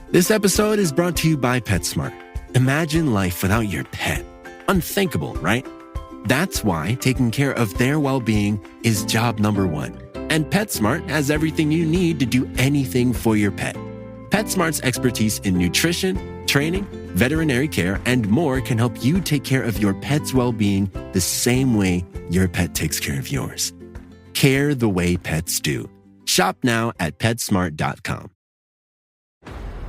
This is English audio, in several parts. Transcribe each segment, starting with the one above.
This episode is brought to you by PetSmart. Imagine life without your pet. Unthinkable, right? That's why taking care of their well-being is job number one. And PetSmart has everything you need to do anything for your pet. PetSmart's expertise in nutrition, training, veterinary care, and more can help you take care of your pet's well-being the same way your pet takes care of yours. Care the way pets do. Shop now at PetSmart.com.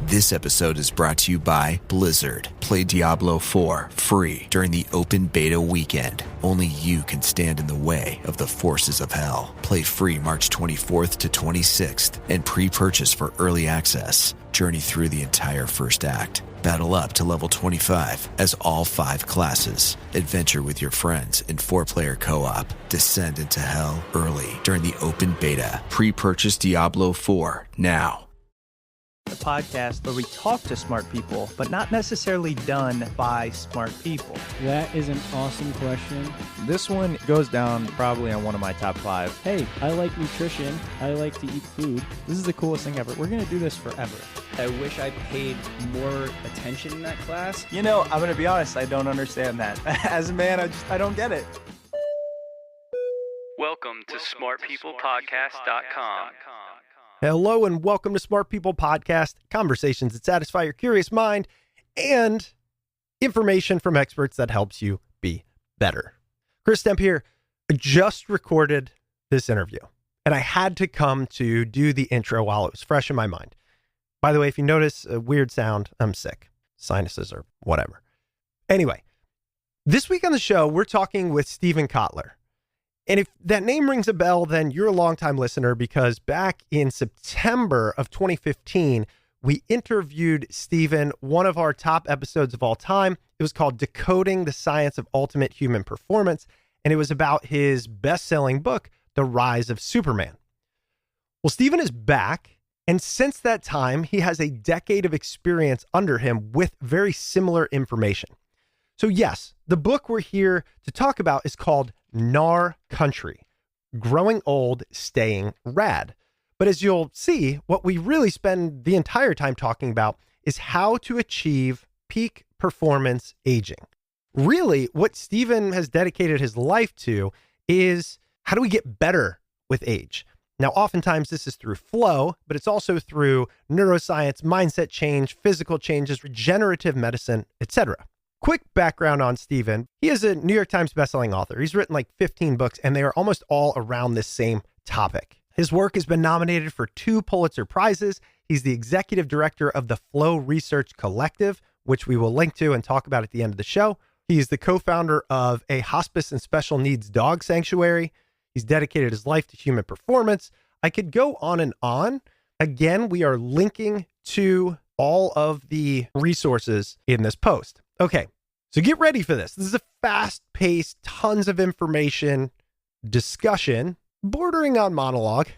This episode is brought to you by Blizzard. Play Diablo 4 free during the open beta weekend. Only you can stand in the way of the forces of hell. Play free March 24th to 26th and pre-purchase for early access. Journey through the entire first act. Battle up to level 25 as all 5 classes. Adventure with your friends in 4-player co-op. Descend into hell early during the open beta. Pre-purchase Diablo 4 now. The podcast where we talk to smart people, but not necessarily done by smart people. That is an awesome question. This one goes down probably on one of my top 5. Hey, I like nutrition. I like to eat food. This is the coolest thing ever. We're going to do this forever. I wish I paid more attention in that class. You know, I'm going to be honest, I don't understand that. As a man, I don't get it. Welcome to smartpeoplepodcast.com. Hello and welcome to Smart People Podcast, conversations that satisfy your curious mind and information from experts that helps you be better. Chris Stemp here. I just recorded this interview and I had to come to do the intro while it was fresh in my mind. By the way, if you notice a weird sound, I'm sick. Sinuses or whatever. Anyway, this week on the show, we're talking with Steven Kotler. And if that name rings a bell, then you're a longtime listener because back in September of 2015, we interviewed Steven, one of our top episodes of all time. It was called Decoding the Science of Ultimate Human Performance, and it was about his best-selling book, The Rise of Superman. Well, Steven is back, and since that time, he has a decade of experience under him with very similar information. So yes, the book we're here to talk about is called Gnar Country, Growing Old, Staying Rad. But as you'll see, what we really spend the entire time talking about is how to achieve peak performance aging. Really, what Steven has dedicated his life to is how do we get better with age? Now, oftentimes this is through flow, but it's also through neuroscience, mindset change, physical changes, regenerative medicine, etc. Quick background on Steven. He is a New York Times bestselling author. He's written like 15 books, and they are almost all around this same topic. His work has been nominated for 2 Pulitzer Prizes. He's the executive director of the Flow Research Collective, which we will link to and talk about at the end of the show. He's the co-founder of a hospice and special needs dog sanctuary. He's dedicated his life to human performance. I could go on and on. Again, we are linking to all of the resources in this post. Okay, so get ready for this. This is a fast-paced, tons of information, discussion, bordering on monologue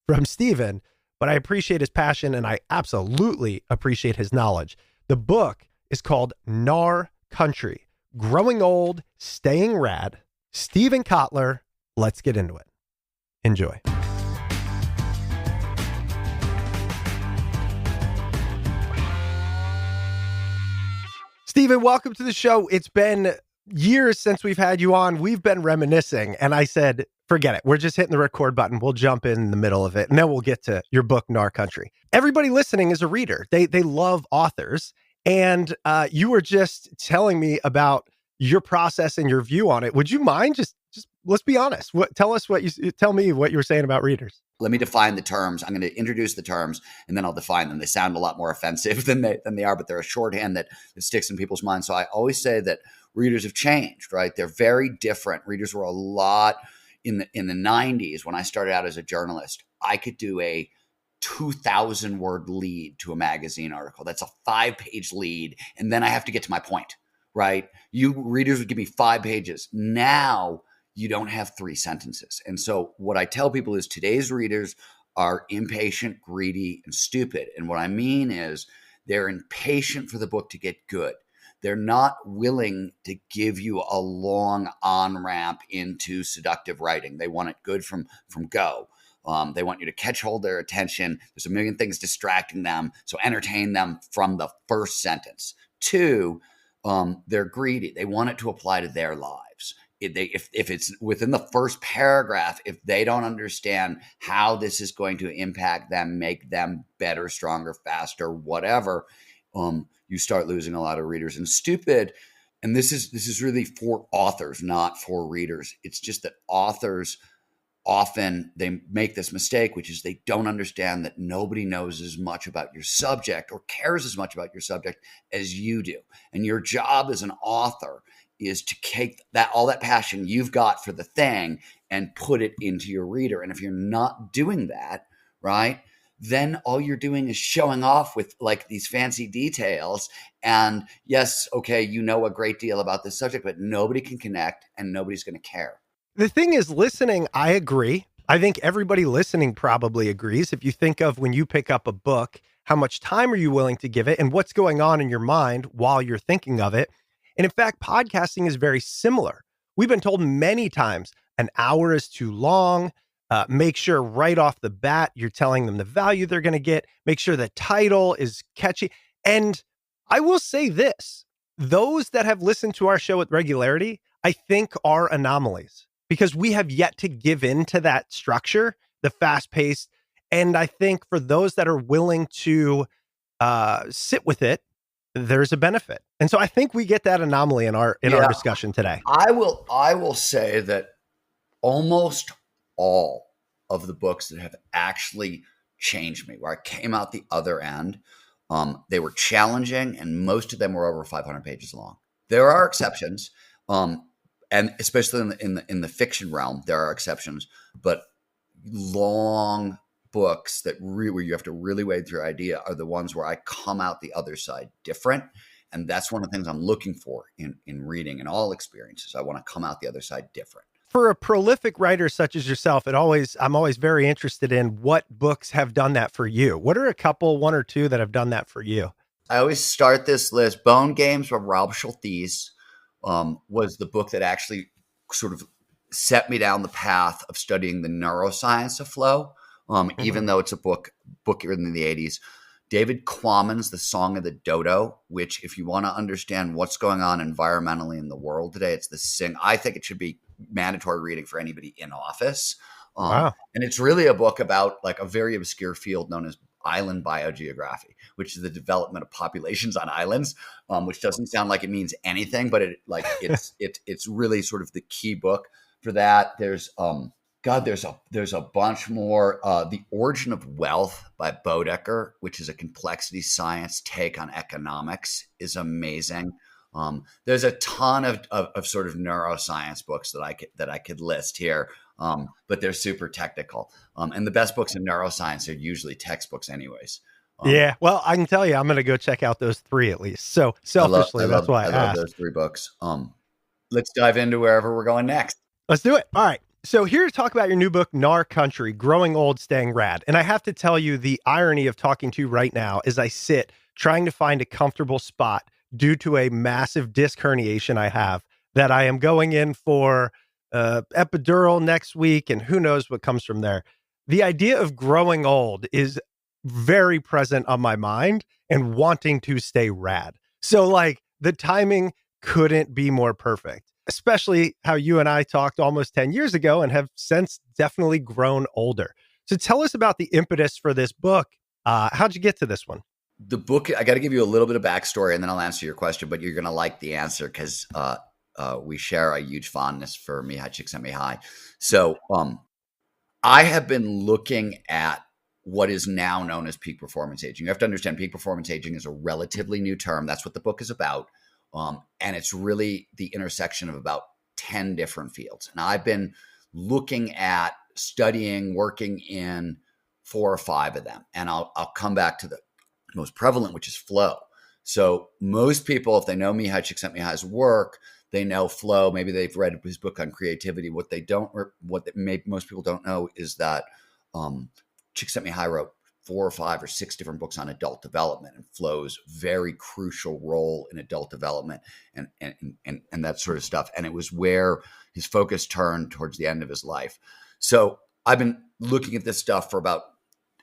from Steven, but I appreciate his passion and I absolutely appreciate his knowledge. The book is called Gnar Country, Growing Old, Staying Rad. Steven Kotler, let's get into it. Enjoy. Steven, welcome to the show. It's been years since we've had you on. We've been reminiscing, and I said, forget it. We're just hitting the record button. We'll jump in the middle of it, and then we'll get to your book, Gnar Country. Everybody listening is a reader. They love authors, and you were just telling me about your process and your view on it. Would you mind just let's be honest. Tell me what you were saying about readers. Let me define the terms. I'm going to introduce the terms and then I'll define them. They sound a lot more offensive than they are, but they're a shorthand that sticks in people's minds. So I always say that readers have changed, right? They're very different. Readers were a lot in the 90s when I started out as a journalist. I could do a 2,000 word lead to a magazine article. That's a 5-page lead. And then I have to get to my point, right? You readers would give me 5 pages. Now you don't have 3 sentences. And so what I tell people is today's readers are impatient, greedy, and stupid. And what I mean is they're impatient for the book to get good. They're not willing to give you a long on-ramp into seductive writing. They want it good from go. They want you to hold their attention. There's a million things distracting them. So entertain them from the first sentence. 2, they're greedy. They want it to apply to their lives. If it's within the first paragraph, if they don't understand how this is going to impact them, make them better, stronger, faster, whatever, you start losing a lot of readers. And stupid, and this is really for authors, not for readers. It's just that authors often they make this mistake, which is they don't understand that nobody knows as much about your subject or cares as much about your subject as you do. And your job as an author is to take all that passion you've got for the thing and put it into your reader. And if you're not doing that, right, then all you're doing is showing off with like these fancy details. And yes, okay, you know a great deal about this subject, but nobody can connect and nobody's going to care. The thing is, listening, I agree. I think everybody listening probably agrees. If you think of when you pick up a book, how much time are you willing to give it and what's going on in your mind while you're thinking of it? And in fact, podcasting is very similar. We've been told many times an hour is too long. Make sure right off the bat, you're telling them the value they're going to get. Make sure the title is catchy. And I will say this, those that have listened to our show with regularity, I think are anomalies. Because we have yet to give in to that structure, the fast paced. And I think for those that are willing to sit with it, there's a benefit. And so I think we get that anomaly in our discussion today. I will say that almost all of the books that have actually changed me, where I came out the other end, they were challenging and most of them were over 500 pages long. There are exceptions. And especially in the fiction realm, there are exceptions, but long books that where you have to really wade through idea are the ones where I come out the other side different. And that's one of the things I'm looking for in reading and all experiences. I want to come out the other side different. For a prolific writer such as yourself, I'm always very interested in what books have done that for you. What are a couple, one or two that have done that for you? I always start this list. Bone Games by Rob Schultes was the book that actually sort of set me down the path of studying the neuroscience of flow, even though it's a book written in the 80s. David Quammen's The Song of the Dodo, which if you want to understand what's going on environmentally in the world today, I think it should be mandatory reading for anybody in office. Wow. And it's really a book about like a very obscure field known as island biogeography, which is the development of populations on islands, which doesn't sound like it means anything, but it's really sort of the key book for that. There's a bunch more. The Origin of Wealth by Bodecker, which is a complexity science take on economics, is amazing. There's a ton of sort of neuroscience books that I could list here. But they're super technical. And the best books in neuroscience are usually textbooks anyways. Yeah. Well, I can tell you, I'm going to go check out those 3 at least. So selfishly, that's why I asked. love those 3 books. Let's dive into wherever we're going next. Let's do it. All right. So here to talk about your new book, Gnar Country, Growing Old, Staying Rad. And I have to tell you the irony of talking to you right now as I sit trying to find a comfortable spot due to a massive disc herniation I have that I am going in for epidural next week, and who knows what comes from there. The idea of growing old is very present on my mind and wanting to stay rad. So like the timing couldn't be more perfect, especially how you and I talked almost 10 years ago and have since definitely grown older. So tell us about the impetus for this book. How'd you get to this one? The book, I got to give you a little bit of backstory and then I'll answer your question, but you're going to like the answer because we share a huge fondness for Mihai Csikszentmihalyi. So I have been looking at what is now known as peak performance aging. You have to understand peak performance aging is a relatively new term. That's what the book is about. And it's really the intersection of about 10 different fields. And I've been looking at studying, working in 4 or 5 of them. And I'll come back to the most prevalent, which is flow. So most people, if they know Mihai Csikszentmihalyi's work, they know flow. Maybe they've read his book on creativity. What most people don't know is that Csikszentmihalyi wrote 4 or 5 or 6 different books on adult development, and flow's very crucial role in adult development and that sort of stuff. And it was where his focus turned towards the end of his life. So I've been looking at this stuff for about,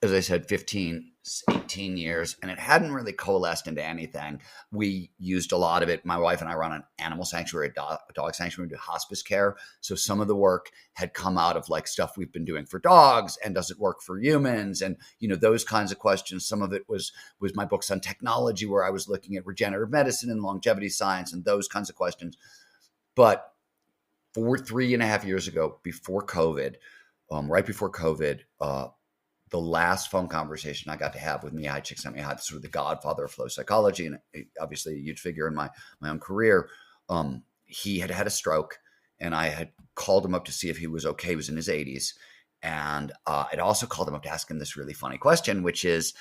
as I said, 15, 18 years, and it hadn't really coalesced into anything. We used a lot of it. My wife and I run an animal sanctuary, a dog sanctuary, we do hospice care. So some of the work had come out of like stuff we've been doing for dogs, and does it work for humans? And, those kinds of questions. Some of it was my books on technology, where I was looking at regenerative medicine and longevity science and those kinds of questions. But 3.5 years ago, before COVID, right before COVID, the last phone conversation I got to have with Mihai Csikszentmihalyi, sort of the godfather of flow psychology, and obviously a huge figure in my own career. He had had a stroke, and I had called him up to see if he was okay. He was in his 80s. And I'd also called him up to ask him this really funny question, which is,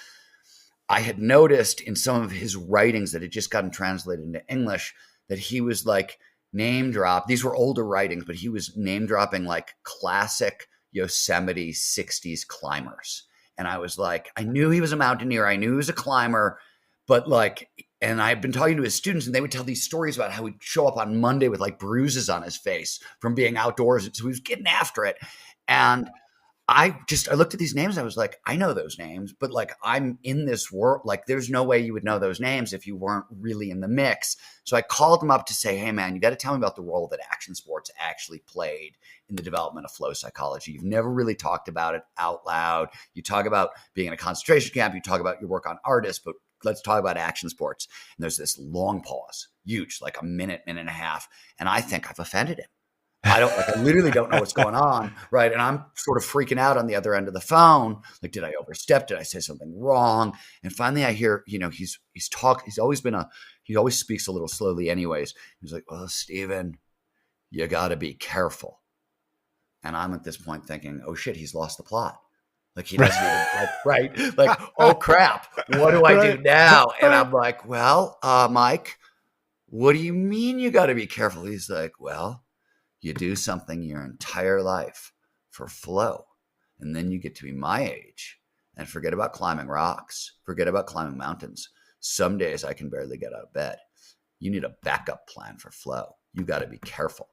I had noticed in some of his writings that had just gotten translated into English that he was like name drop. These were older writings, but he was name dropping like classic Yosemite 60s climbers. And I was like, I knew he was a mountaineer. I knew he was a climber, but like, and I've been talking to his students, and they would tell these stories about how he'd show up on Monday with like bruises on his face from being outdoors. So he was getting after it. And I looked at these names. I was like, I know those names, but like, I'm in this world. Like, there's no way you would know those names if you weren't really in the mix. So I called him up to say, hey man, you got to tell me about the role that action sports actually played in the development of flow psychology. You've never really talked about it out loud. You talk about being in a concentration camp. You talk about your work on artists, but let's talk about action sports. And there's this long pause, huge, like a minute and a half. And I think I've offended him. I literally don't know what's going on. Right. And I'm sort of freaking out on the other end of the phone. Like, did I overstep? Did I say something wrong? And finally I hear, he's he always speaks a little slowly anyways. He's like, well, Stephen, you got to be careful. And I'm at this point thinking, oh shit, he's lost the plot. Like he doesn't even right. Like, oh crap, what do I do now? And I'm like, well, Mike, what do you mean you got to be careful? He's like, well, you do something your entire life for flow, and then you get to be my age and forget about climbing rocks, forget about climbing mountains. Some days I can barely get out of bed. You need a backup plan for flow. You got to be careful.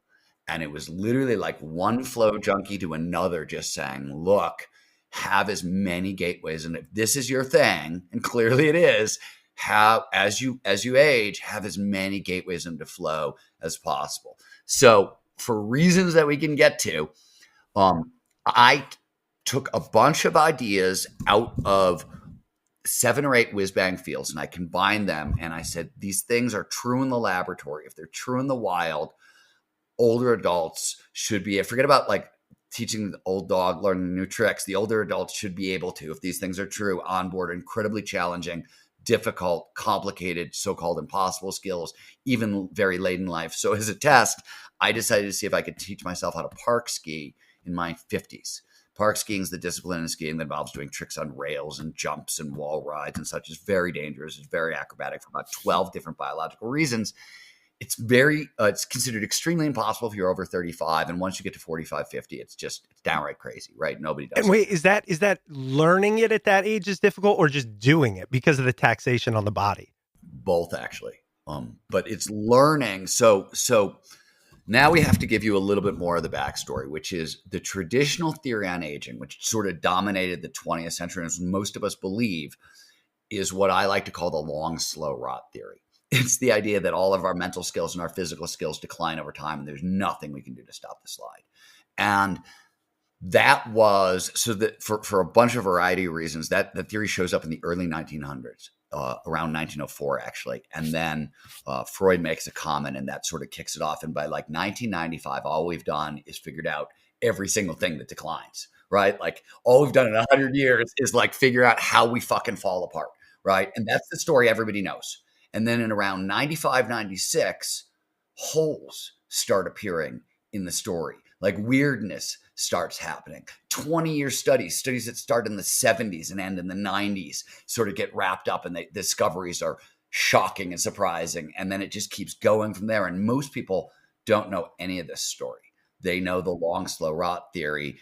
And it was literally like one flow junkie to another just saying, look, have as many gateways. And if this is your thing, and clearly it is, as you age, have as many gateways into flow as possible. So for reasons that we can get to, I took a bunch of ideas out of 7 or 8 whiz-bang fields, and I combined them, and I said, these things are true in the laboratory. If they're true in the wild, older adults should be, forget about like teaching the old dog learning new tricks. The older adults should be able to, if these things are true, onboard incredibly challenging, difficult, complicated, so-called impossible skills, even very late in life. So as a test, I decided to see if I could teach myself how to park ski in my 50s. Park skiing is the discipline in skiing that involves doing tricks on rails and jumps and wall rides and such. It's very dangerous. It's very acrobatic for about 12 different biological reasons. It's considered extremely impossible if you're over 35. And once you get to 45, 50, it's downright crazy, right? Nobody does. And wait, is that learning it at that age is difficult, or just doing it because of the taxation on the body? Both, actually. But it's learning. So now we have to give you a little bit more of the backstory, which is the traditional theory on aging, which sort of dominated the 20th century, and as most of us believe, is what I like to call the long, slow rot theory. It's the idea that all of our mental skills and our physical skills decline over time, and there's nothing we can do to stop the slide. And that was so that for a bunch of variety of reasons, that the theory shows up in the early 1900s, around 1904, actually. And then Freud makes a comment, and that sort of kicks it off. And by like 1995, all we've done is figured out every single thing that declines, right? Like all we've done in 100 years is like figure out how we fucking fall apart, right? And that's the story everybody knows. And then in around 95, 96, holes start appearing in the story. Like weirdness starts happening. 20-year studies that start in the 70s and end in the 90s sort of get wrapped up, and the discoveries are shocking and surprising. And then it just keeps going from there. And most people don't know any of this story. They know the long, slow rot theory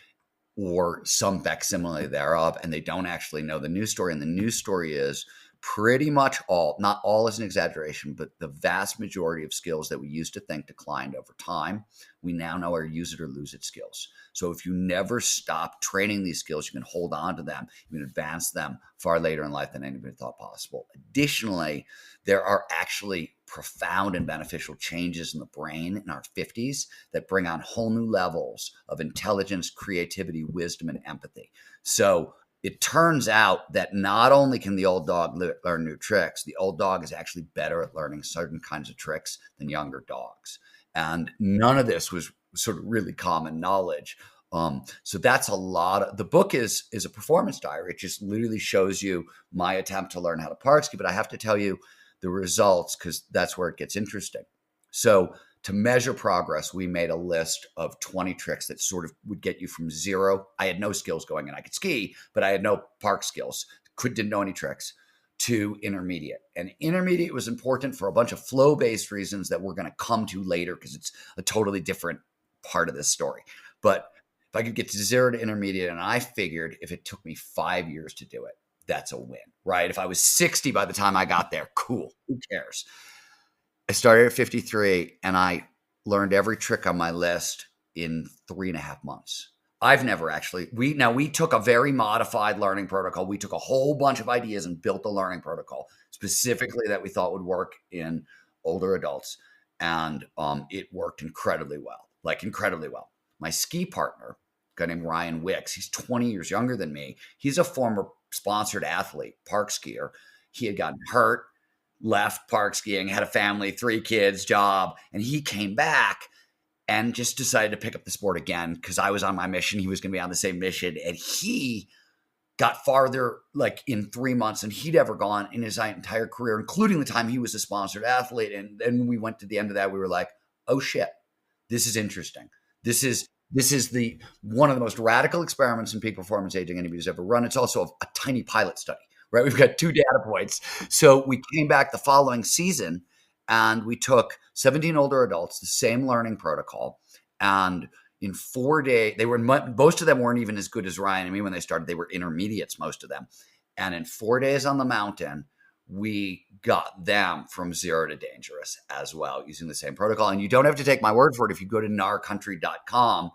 or some facsimile thereof, and they don't actually know the news story. And the news story is pretty much all, not all is an exaggeration, but the vast majority of skills that we used to think declined over time, we now know are use it or lose it skills. So if you never stop training these skills, you can hold on to them, you can advance them far later in life than anybody thought possible. Additionally, there are actually profound and beneficial changes in the brain in our 50s that bring on whole new levels of intelligence, creativity, wisdom, and empathy. So it turns out that not only can the old dog learn new tricks, the old dog is actually better at learning certain kinds of tricks than younger dogs. And none of this was sort of really common knowledge. So that's a lot of, the book is a performance diary. It just literally shows you my attempt to learn how to park ski, but I have to tell you the results because that's where it gets interesting. So to measure progress, we made a list of 20 tricks that sort of would get you from zero. I had no skills going in. I could ski, but I had no park skills. Didn't know any tricks, to intermediate. And intermediate was important for a bunch of flow-based reasons that we're going to come to later because it's a totally different part of this story. But if I could get to zero to intermediate, and I figured if it took me 5 years to do it, that's a win, right? If I was 60 by the time I got there, cool, who cares? I started at 53 and I learned every trick on my list in 3.5 months. I've never actually, we took a very modified learning protocol. We took a whole bunch of ideas and built a learning protocol specifically that we thought would work in older adults. And it worked incredibly well, incredibly well. My ski partner, a guy named Ryan Wicks, he's 20 years younger than me. He's a former sponsored athlete, park skier. He had gotten hurt, left park skiing, had a family, 3 kids, job, and he came back and just decided to pick up the sport again because I was on my mission. He was going to be on the same mission, and he got farther in 3 months than he'd ever gone in his entire career, including the time he was a sponsored athlete. And then when we went to the end of that, we were like, oh shit, this is interesting. This is the one of the most radical experiments in peak performance aging anybody's ever run. It's also a tiny pilot study. Right, we've got 2 data points. So we came back the following season and we took 17 older adults, the same learning protocol. And in 4 days, most of them weren't even as good as Ryan and me when they started. They were intermediates, most of them. And in 4 days on the mountain, we got them from zero to dangerous as well using the same protocol. And you don't have to take my word for it. If you go to gnarcountry.com,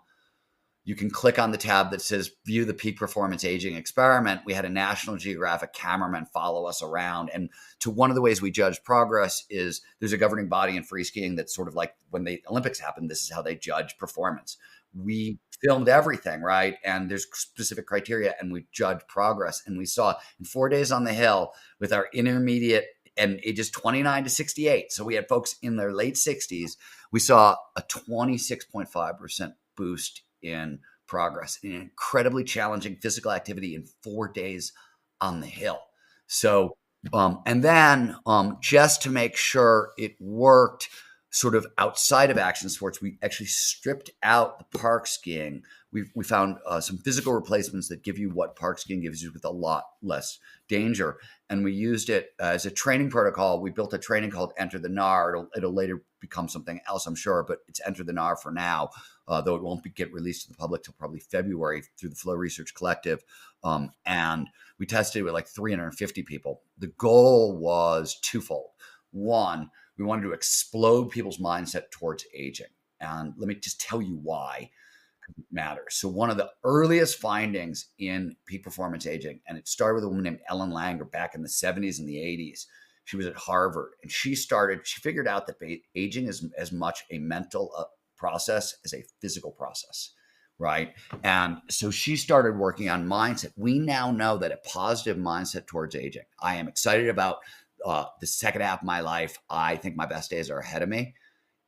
you can click on the tab that says view the peak performance aging experiment. We had a National Geographic cameraman follow us around. And to one of the ways we judge progress is there's a governing body in free skiing that's sort of like when the Olympics happen, this is how they judge performance. We filmed everything, right? And there's specific criteria and we judge progress. And we saw in 4 days on the hill with our intermediate and ages 29 to 68. So we had folks in their late 60s. We saw a 26.5% boost in progress, in incredibly challenging physical activity in 4 days on the hill. So, and then just to make sure it worked sort of outside of action sports, we actually stripped out the park skiing. We found some physical replacements that give you what park skiing gives you with a lot less danger. And we used it as a training protocol. We built a training called Enter the Gnar. It'll later become something else, I'm sure, but it's Enter the Gnar for now, though it won't get released to the public till probably February through the Flow Research Collective. And we tested it with 350 people. The goal was twofold. One, we wanted to explode people's mindset towards aging. And let me just tell you why it matters. So one of the earliest findings in peak performance aging, and it started with a woman named Ellen Langer back in the 70s and the 80s. She was at Harvard, and she figured out that aging is as much a mental process as a physical process, right? And so she started working on mindset. We now know that a positive mindset towards aging. I am excited about the second half of my life. I think my best days are ahead of me.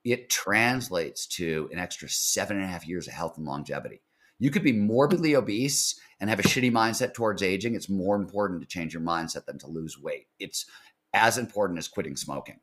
It translates to an extra 7.5 years of health and longevity. You could be morbidly obese and have a shitty mindset towards aging. It's more important to change your mindset than to lose weight. It's as important as quitting smoking.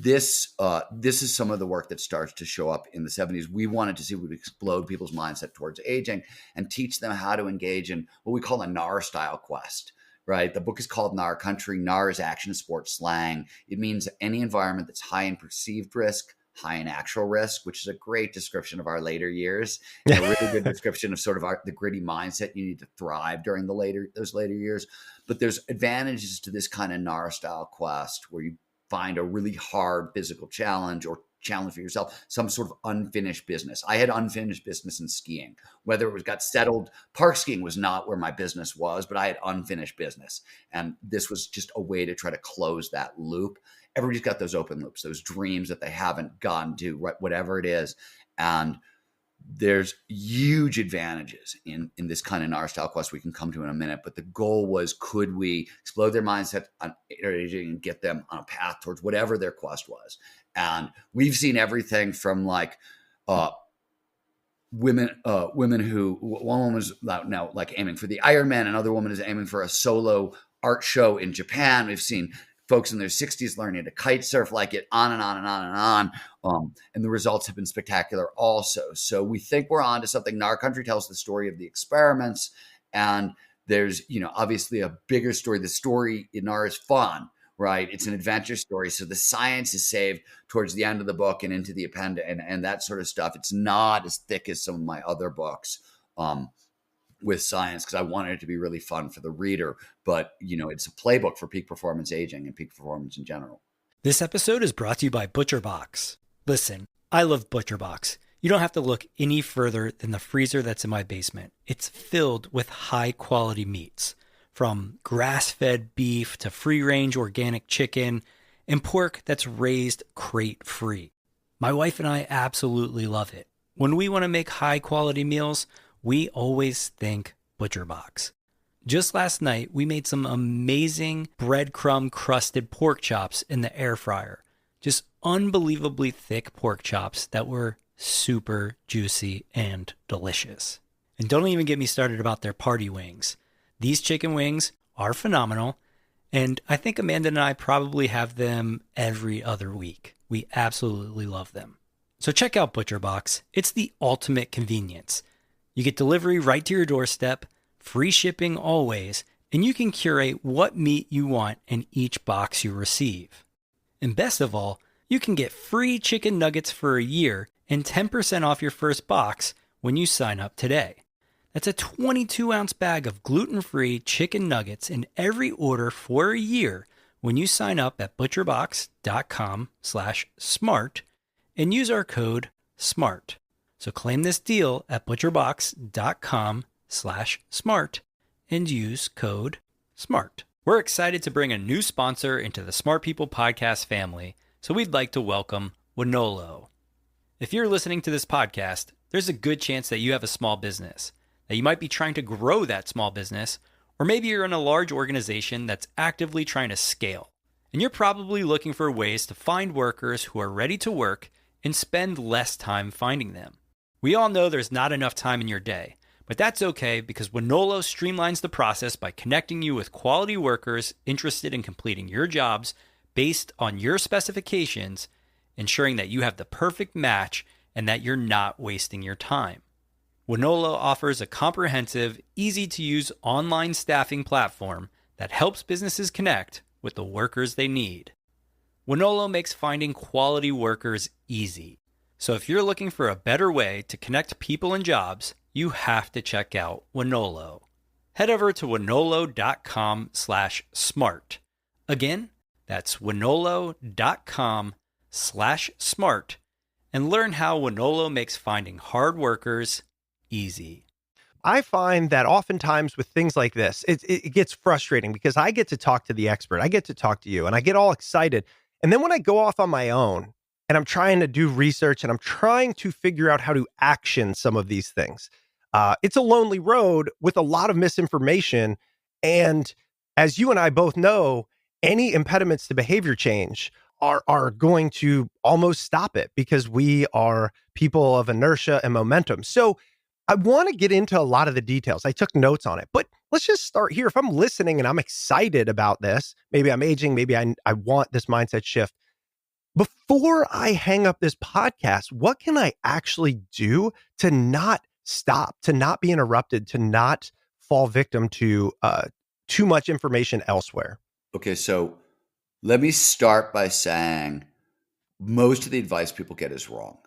This is some of the work that starts to show up in the 70s. We wanted to see if we would explode people's mindset towards aging and teach them how to engage in what we call a Gnar style quest. Right. The book is called Gnar Country. Gnar is action sports slang. It means any environment that's high in perceived risk, high in actual risk, which is a great description of our later years, a really good description of sort of the gritty mindset you need to thrive during those later years. But there's advantages to this kind of Gnar style quest where you find a really hard physical challenge or challenge for yourself, some sort of unfinished business. I had unfinished business in skiing. Whether it was got settled, park skiing was not where my business was, but I had unfinished business. And this was just a way to try to close that loop. Everybody's got those open loops, those dreams that they haven't gotten to, whatever it is. And there's huge advantages in this kind of Gnar style quest we can come to in a minute. But the goal was, could we explode their mindset on iterating and get them on a path towards whatever their quest was? And we've seen everything from like women who, one woman is now like aiming for the Ironman, another woman is aiming for a solo art show in Japan. We've seen folks in their 60s learning to kite surf, like it, on and on and on and on. And the results have been spectacular also. So we think we're on to something. Gnar Country tells the story of the experiments. And there's, obviously a bigger story. The story in Gnar is fun, right? It's an adventure story. So the science is saved towards the end of the book and into the appendix and that sort of stuff. It's not as thick as some of my other books. With science, because I wanted it to be really fun for the reader. But, it's a playbook for peak performance aging and peak performance in general. This episode is brought to you by ButcherBox. Listen, I love ButcherBox. You don't have to look any further than the freezer that's in my basement. It's filled with high-quality meats, from grass-fed beef to free-range organic chicken and pork that's raised crate-free. My wife and I absolutely love it. When we want to make high-quality meals, we always think ButcherBox. Just last night, we made some amazing breadcrumb-crusted pork chops in the air fryer. Just unbelievably thick pork chops that were super juicy and delicious. And don't even get me started about their party wings. These chicken wings are phenomenal, and I think Amanda and I probably have them every other week. We absolutely love them. So check out ButcherBox. It's the ultimate convenience. You get delivery right to your doorstep, free shipping always, and you can curate what meat you want in each box you receive. And best of all, you can get free chicken nuggets for a year and 10% off your first box when you sign up today. That's a 22-ounce bag of gluten-free chicken nuggets in every order for a year when you sign up at butcherbox.com/smart and use our code SMART. So claim this deal at butcherbox.com/smart and use code SMART. We're excited to bring a new sponsor into the Smart People Podcast family, so we'd like to welcome Wonolo. If you're listening to this podcast, there's a good chance that you have a small business, that you might be trying to grow that small business, or maybe you're in a large organization that's actively trying to scale. And you're probably looking for ways to find workers who are ready to work and spend less time finding them. We all know there's not enough time in your day, but that's okay because Wonolo streamlines the process by connecting you with quality workers interested in completing your jobs based on your specifications, ensuring that you have the perfect match and that you're not wasting your time. Wonolo offers a comprehensive, easy-to-use online staffing platform that helps businesses connect with the workers they need. Wonolo makes finding quality workers easy. So if you're looking for a better way to connect people and jobs, you have to check out Wonolo. Head over to wonolo.com/smart. Again, that's wonolo.com/smart and learn how Wonolo makes finding hard workers easy. I find that oftentimes with things like this, it gets frustrating because I get to talk to the expert. I get to talk to you and I get all excited. And then when I go off on my own and I'm trying to do research and I'm trying to figure out how to action some of these things, it's a lonely road with a lot of misinformation. And as you and I both know, any impediments to behavior change are going to almost stop it because we are people of inertia and momentum. So I want to get into a lot of the details. I took notes on it, but let's just start here. If I'm listening and I'm excited about this, maybe I'm aging, maybe I want this mindset shift. Before I hang up this podcast, what can I actually do to not stop, to not be interrupted, to not fall victim to too much information elsewhere? Okay, so let me start by saying most of the advice people get is wrong.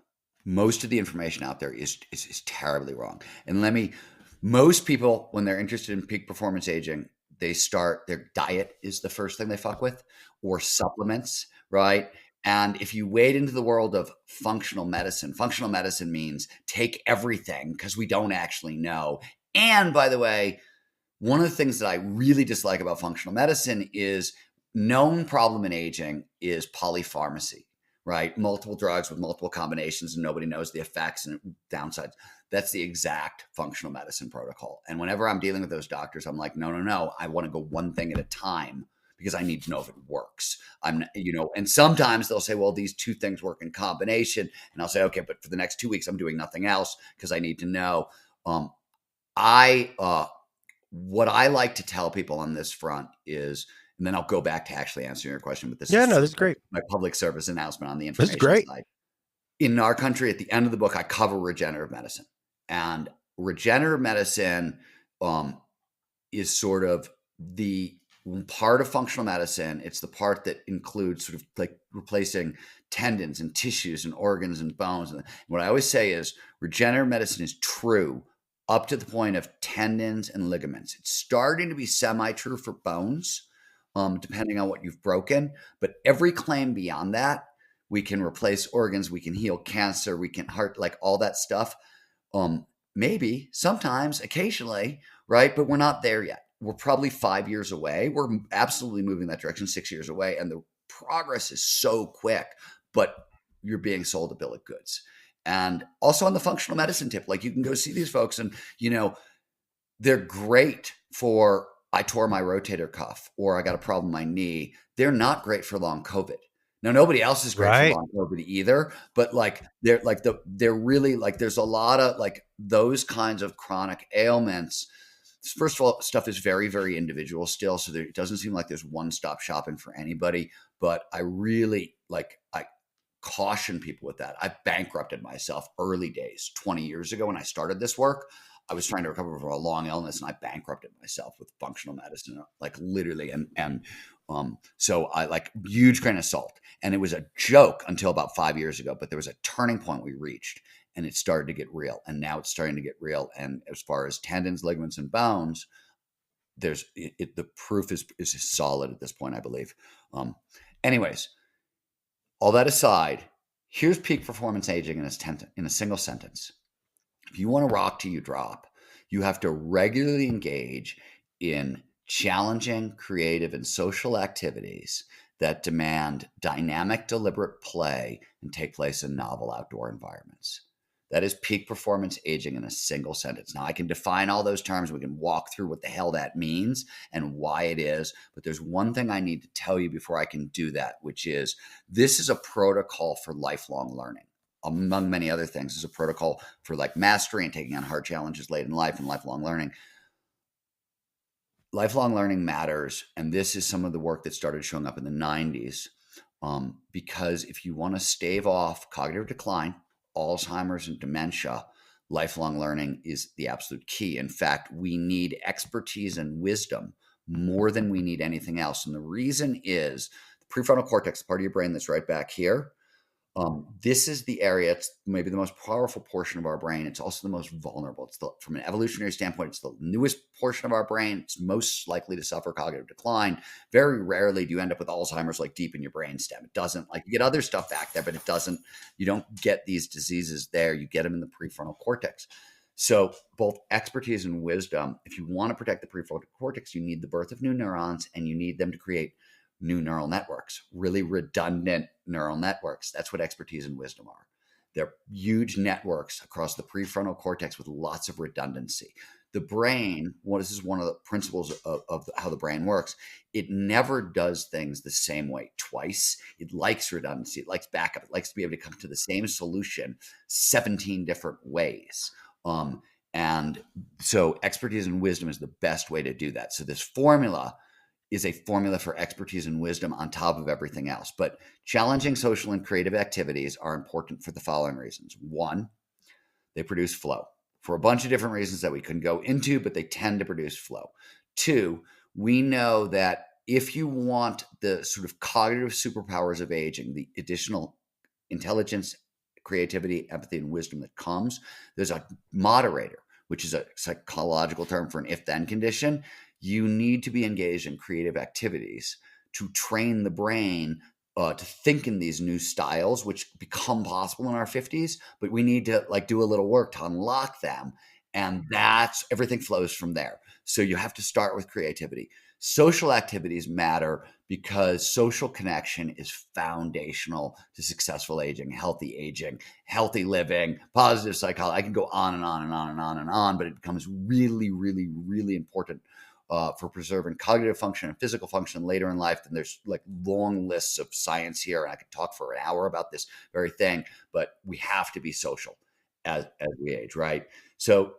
Most of the information out there is terribly wrong. And most people, when they're interested in peak performance aging, they start, their diet is the first thing they fuck with, or supplements, right? And if you wade into the world of functional medicine means take everything because we don't actually know. And by the way, one of the things that I really dislike about functional medicine is known problem in aging is polypharmacy, right? Multiple drugs with multiple combinations and nobody knows the effects and downsides. That's the exact functional medicine protocol. And whenever I'm dealing with those doctors, I'm like, no. I want to go one thing at a time because I need to know if it works. And sometimes they'll say, well, these two things work in combination. And I'll say, okay, but for the next 2 weeks, I'm doing nothing else because I need to know. What I like to tell people on this front is, and then I'll go back to actually answering your question, but this is great. My public service announcement on the information This is great. side. In Gnar Country, at the end of the book, I cover regenerative medicine. And regenerative medicine is sort of the part of functional medicine. It's the part that includes sort of like replacing tendons and tissues and organs and bones. And what I always say is regenerative medicine is true up to the point of tendons and ligaments. It's starting to be semi-true for bones, depending on what you've broken. But every claim beyond that, we can replace organs, we can heal cancer, we can heart, like all that stuff. Maybe, sometimes, occasionally, right? But we're not there yet. We're probably 5 years away. We're absolutely moving that direction, 6 years away. And the progress is so quick, but you're being sold a bill of goods. And also on the functional medicine tip, like you can go see these folks and, they're great for, I tore my rotator cuff or I got a problem in my knee. They're not great for long COVID. Now, nobody else is great for long COVID either, but they're really like, there's a lot of like those kinds of chronic ailments. First of all, stuff is very, very individual still. So it doesn't seem like there's one-stop shopping for anybody, but I really I caution people with that. I bankrupted myself early days, 20 years ago when I started this work. I was trying to recover from a long illness and I bankrupted myself with functional medicine, like literally. So I like huge grain of salt. And it was a joke until about 5 years ago, but there was a turning point we reached and it started to get real. And now it's starting to get real. And as far as tendons, ligaments, and bones, the proof is solid at this point, I believe. Anyways, all that aside, here's peak performance aging in a single sentence. If you want to rock till you drop, you have to regularly engage in challenging, creative, and social activities that demand dynamic, deliberate play and take place in novel outdoor environments. That is peak performance aging in a single sentence. Now, I can define all those terms. We can walk through what the hell that means and why it is. But there's one thing I need to tell you before I can do that, which is this is a protocol for lifelong learning. Among many other things, is a protocol for like mastery and taking on hard challenges late in life and lifelong learning. Lifelong learning matters. And this is some of the work that started showing up in the 90s. Because if you want to stave off cognitive decline, Alzheimer's and dementia, lifelong learning is the absolute key. In fact, we need expertise and wisdom more than we need anything else. And the reason is the prefrontal cortex, the part of your brain that's right back here. This is the area, it's maybe the most powerful portion of our brain. It's also the most vulnerable. From an evolutionary standpoint, it's the newest portion of our brain. It's most likely to suffer cognitive decline. Very rarely do you end up with Alzheimer's like deep in your brainstem. It doesn't, like you get other stuff back there, but you don't get these diseases there. You get them in the prefrontal cortex. So both expertise and wisdom, if you want to protect the prefrontal cortex, you need the birth of new neurons and you need them to create new neural networks, really redundant neural networks. That's what expertise and wisdom are. They're huge networks across the prefrontal cortex with lots of redundancy. The brain, this is one of the principles of how the brain works. It never does things the same way twice. It likes redundancy. It likes backup. It likes to be able to come to the same solution 17 different ways. And so expertise and wisdom is the best way to do that. So this formula is a formula for expertise and wisdom on top of everything else. But challenging social and creative activities are important for the following reasons. One, they produce flow for a bunch of different reasons that we couldn't go into, but they tend to produce flow. Two, we know that if you want the sort of cognitive superpowers of aging, the additional intelligence, creativity, empathy, and wisdom that comes. There's a moderator, which is a psychological term for an if-then condition. You need to be engaged in creative activities to train the brain to think in these new styles, which become possible in our 50s, but we need to do a little work to unlock them. And that's everything flows from there. So you have to start with creativity. Social activities matter because social connection is foundational to successful aging, healthy living, positive psychology. I can go on and on and on and on and on, but it becomes really, really, really important for preserving cognitive function and physical function later in life. And there's long lists of science here, and I could talk for an hour about this very thing, but we have to be social as we age, right? So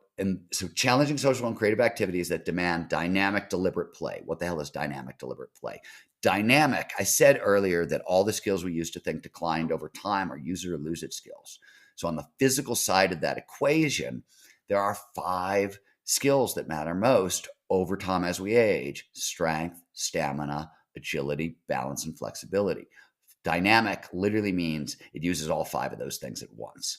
challenging social and creative activities that demand dynamic, deliberate play. What the hell is dynamic, deliberate play? Dynamic, I said earlier that all the skills we used to think declined over time are use it or lose it skills. So on the physical side of that equation, there are 5 skills that matter most over time as we age: strength, stamina, agility, balance, and flexibility. Dynamic literally means it uses all 5 of those things at once.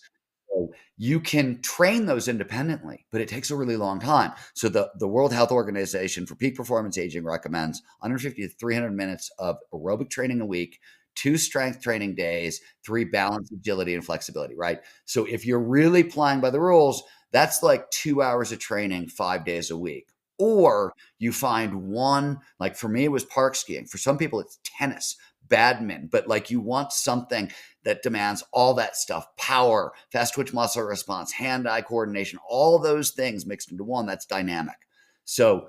So you can train those independently, but it takes a really long time. So the World Health Organization for Peak Performance Aging recommends 150 to 300 minutes of aerobic training a week, 2 strength training days, 3 balance, agility, and flexibility, right? So if you're really playing by the rules, that's 2 hours of training 5 days a week. Or you find one, for me, it was park skiing. For some people, it's tennis, badminton, but you want something that demands all that stuff: power, fast twitch muscle response, hand-eye coordination, all those things mixed into one. That's dynamic. So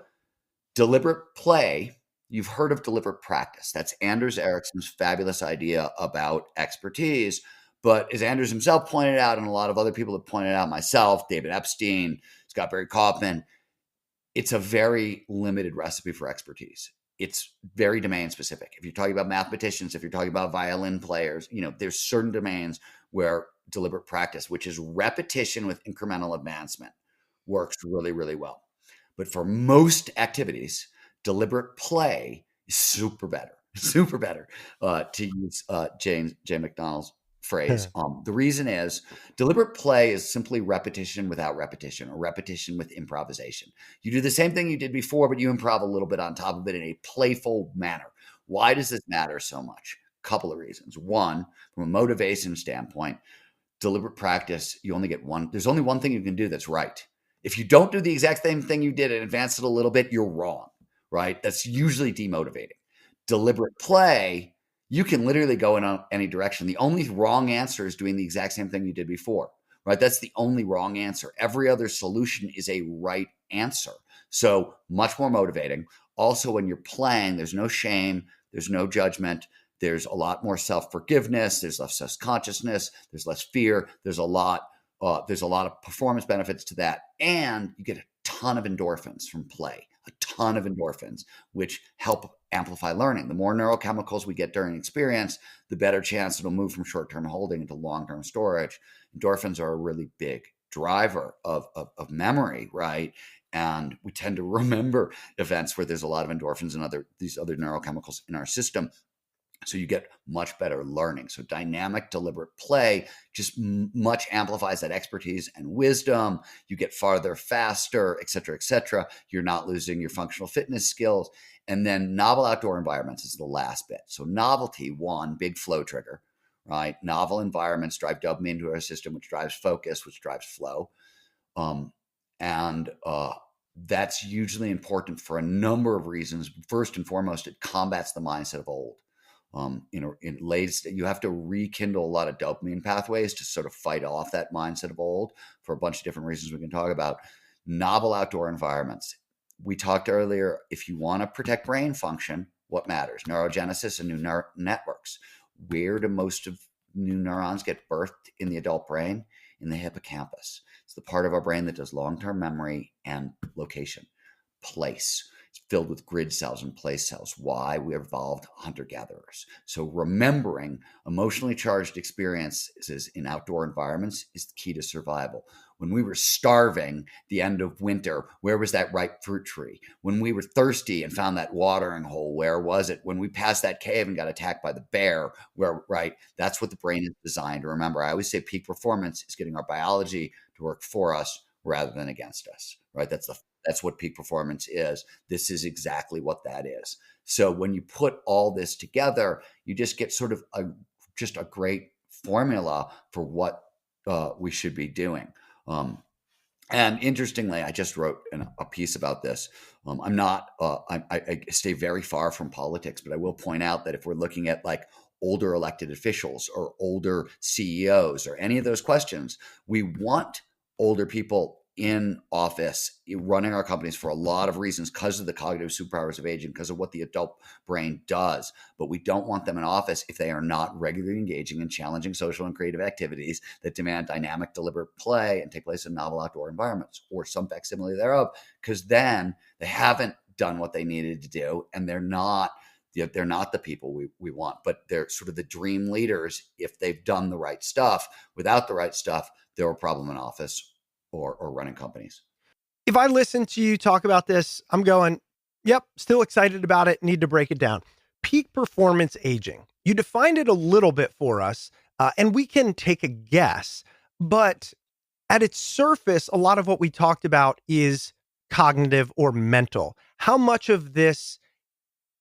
deliberate play, you've heard of deliberate practice. That's Anders Ericsson's fabulous idea about expertise. But as Anders himself pointed out, and a lot of other people have pointed out, myself, David Epstein, Scott Barry Kaufman, it's a very limited recipe for expertise. It's very domain specific. If you're talking about mathematicians, if you're talking about violin players, there's certain domains where deliberate practice, which is repetition with incremental advancement, works really, really well. But for most activities, deliberate play is super better, to use James J. McDonald's phrase. The reason is deliberate play is simply repetition without repetition, or repetition with improvisation. You do the same thing you did before, but you improv a little bit on top of it in a playful manner. Why does this matter so much? A couple of reasons. One, from a motivation standpoint, deliberate practice, you only get one. There's only one thing you can do that's right. If you don't do the exact same thing you did and advance it a little bit, you're wrong, right? That's usually demotivating. Deliberate play, you can literally go in any direction. The only wrong answer is doing the exact same thing you did before, right? That's the only wrong answer. Every other solution is a right answer. So much more motivating. Also, when you're playing, there's no shame, there's no judgment. There's a lot more self-forgiveness. There's less self-consciousness. There's less fear. There's a lot of performance benefits to that. And you get a ton of endorphins from play, a ton of endorphins, which help amplify learning. The more neurochemicals we get during experience, the better chance it'll move from short-term holding into long-term storage. Endorphins are a really big driver of memory, right? And we tend to remember events where there's a lot of endorphins and these other neurochemicals in our system. So you get much better learning. So dynamic, deliberate play just much amplifies that expertise and wisdom. You get farther faster, et cetera, et cetera. You're not losing your functional fitness skills. And then novel outdoor environments is the last bit. So novelty, one, big flow trigger, right? Novel environments drive dopamine into our system, which drives focus, which drives flow. That's hugely important for a number of reasons. First and foremost, it combats the mindset of old. You have to rekindle a lot of dopamine pathways to sort of fight off that mindset of old for a bunch of different reasons we can talk about. Novel outdoor environments. We talked earlier, if you want to protect brain function, what matters? Neurogenesis and new networks. Where do most of new neurons get birthed in the adult brain? In the hippocampus. It's the part of our brain that does long-term memory and location. Place. It's filled with grid cells and place cells. Why? We evolved hunter-gatherers. So remembering emotionally charged experiences in outdoor environments is the key to survival. When we were starving the end of winter, where was that ripe fruit tree? When we were thirsty and found that watering hole, where was it? When we passed that cave and got attacked by the bear, where, right? That's what the brain is designed to remember. I always say peak performance is getting our biology to work for us rather than against us, right? That's what peak performance is. This is exactly what that is. So when you put all this together, you just get sort of a great formula for what we should be doing. And interestingly, I just wrote a piece about this. I stay very far from politics, but I will point out that if we're looking at like older elected officials or older CEOs or any of those questions, we want older people in office running our companies for a lot of reasons, because of the cognitive superpowers of aging, because of what the adult brain does. But we don't want them in office if they are not regularly engaging in challenging social and creative activities that demand dynamic, deliberate play and take place in novel outdoor environments or some facsimile thereof, because then they haven't done what they needed to do and they're not the people we want. But they're sort of the dream leaders if they've done the right stuff. Without the right stuff, they're a problem in office or running companies. If I listen to you talk about this, I'm going, yep, still excited about it. Need to break it down. Peak performance aging. You defined it a little bit for us, and we can take a guess, but at its surface, a lot of what we talked about is cognitive or mental. How much of this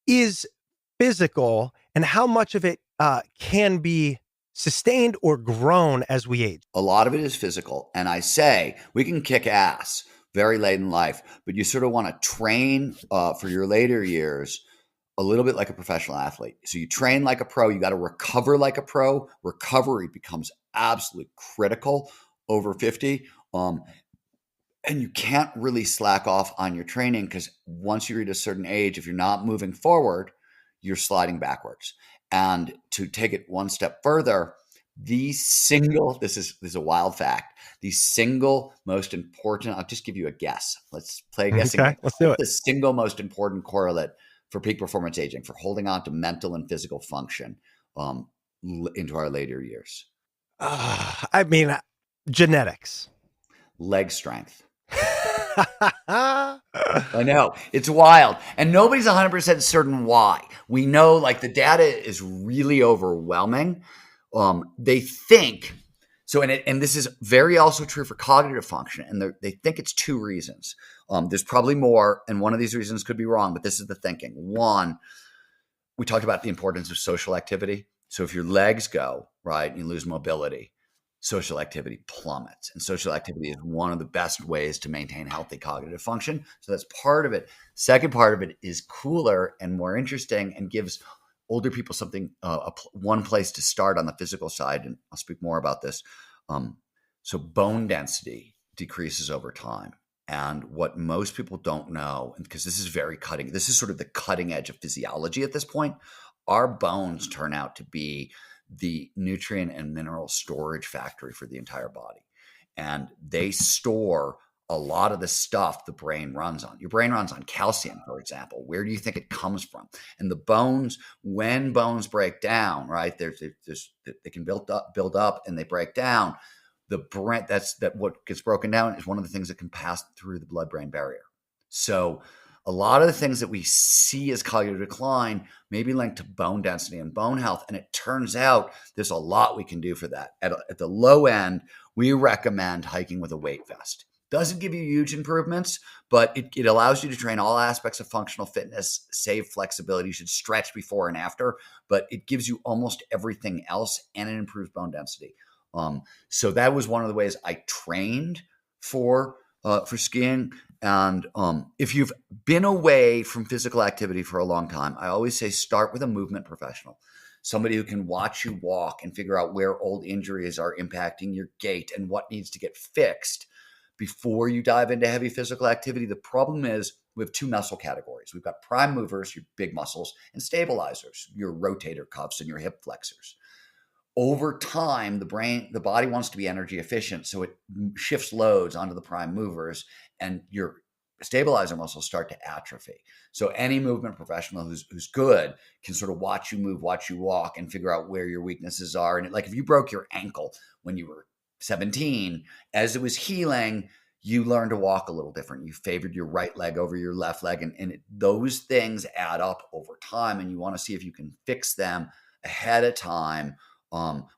is physical and how much of it can be sustained or grown as we age? A lot of it is physical. And I say we can kick ass very late in life, but you sort of want to train for your later years a little bit like a professional athlete. So you train like a pro, you got to recover like a pro. Recovery becomes absolutely critical over 50. And you can't really slack off on your training, because once you reach a certain age, if you're not moving forward, you're sliding backwards. And to take it one step further, this is a wild fact, the single most important, I'll just give you a guess. Let's play a guessing game. Let's do it. The single most important correlate for peak performance aging, for holding on to mental and physical function into our later years. Genetics. Leg strength. I know, it's wild, and nobody's 100% certain why. We know, like, the data is really overwhelming. They think so, and this is very also true for cognitive function. And they think it's two reasons. There's probably more, and one of these reasons could be wrong, but this is the thinking. One, we talked about the importance of social activity. So if your legs go, right, you lose mobility, social activity plummets. And social activity is one of the best ways to maintain healthy cognitive function. So that's part of it. Second part of it is cooler and more interesting and gives older people something, one place to start on the physical side. And I'll speak more about this. So bone density decreases over time. And what most people don't know, and because this is this is sort of the cutting edge of physiology at this point, our bones turn out to be the nutrient and mineral storage factory for the entire body. And they store a lot of the stuff the brain runs on. Your brain runs on calcium, for example. Where do you think it comes from? And the bones, when bones break down, right, they can build up and they break down. The brain, what gets broken down is one of the things that can pass through the blood-brain barrier. So a lot of the things that we see as cognitive decline may be linked to bone density and bone health. And it turns out there's a lot we can do for that. At the low end, we recommend hiking with a weight vest. Doesn't give you huge improvements, but it allows you to train all aspects of functional fitness, save flexibility. You should stretch before and after, but it gives you almost everything else, and it improves bone density. So that was one of the ways I trained for skiing. And if you've been away from physical activity for a long time, I always say start with a movement professional, somebody who can watch you walk and figure out where old injuries are impacting your gait and what needs to get fixed before you dive into heavy physical activity. The problem is we have two muscle categories. We've got prime movers, your big muscles, and stabilizers, your rotator cuffs and your hip flexors. Over time, the body wants to be energy efficient, so it shifts loads onto the prime movers, and your stabilizer muscles start to atrophy. So any movement professional who's good can sort of watch you move, watch you walk, and figure out where your weaknesses are. And like if you broke your ankle when you were 17, as it was healing, you learned to walk a little different. You favored your right leg over your left leg. And those things add up over time. And you want to see if you can fix them ahead of time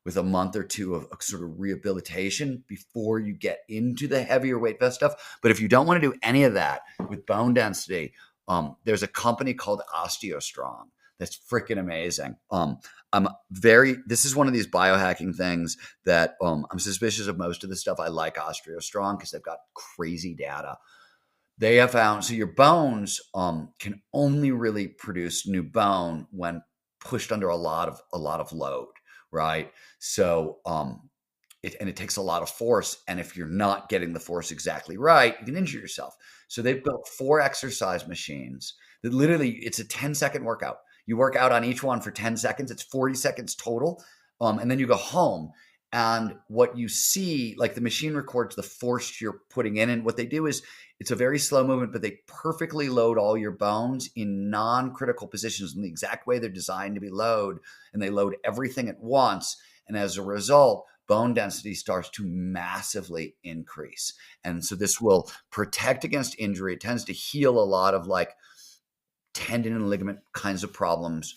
with a month or two of sort of rehabilitation before you get into the heavier weight vest stuff. But if you don't want to do any of that with bone density, there's a company called OsteoStrong that's freaking amazing. This is one of these biohacking things that I'm suspicious of most of the stuff. I like OsteoStrong because they've got crazy data. They have found, so your bones can only really produce new bone when pushed under a lot of load, right? So it takes a lot of force. And if you're not getting the force exactly right, you can injure yourself. So they've built 4 exercise machines that literally, it's a 10-second workout. You work out on each one for 10 seconds. It's 40 seconds total. And then you go home. And what you see, like the machine records the force you're putting in. And what they do is it's a very slow movement, but they perfectly load all your bones in non-critical positions in the exact way they're designed to be loaded. And they load everything at once. And as a result, bone density starts to massively increase. And so this will protect against injury. It tends to heal a lot of like tendon and ligament kinds of problems.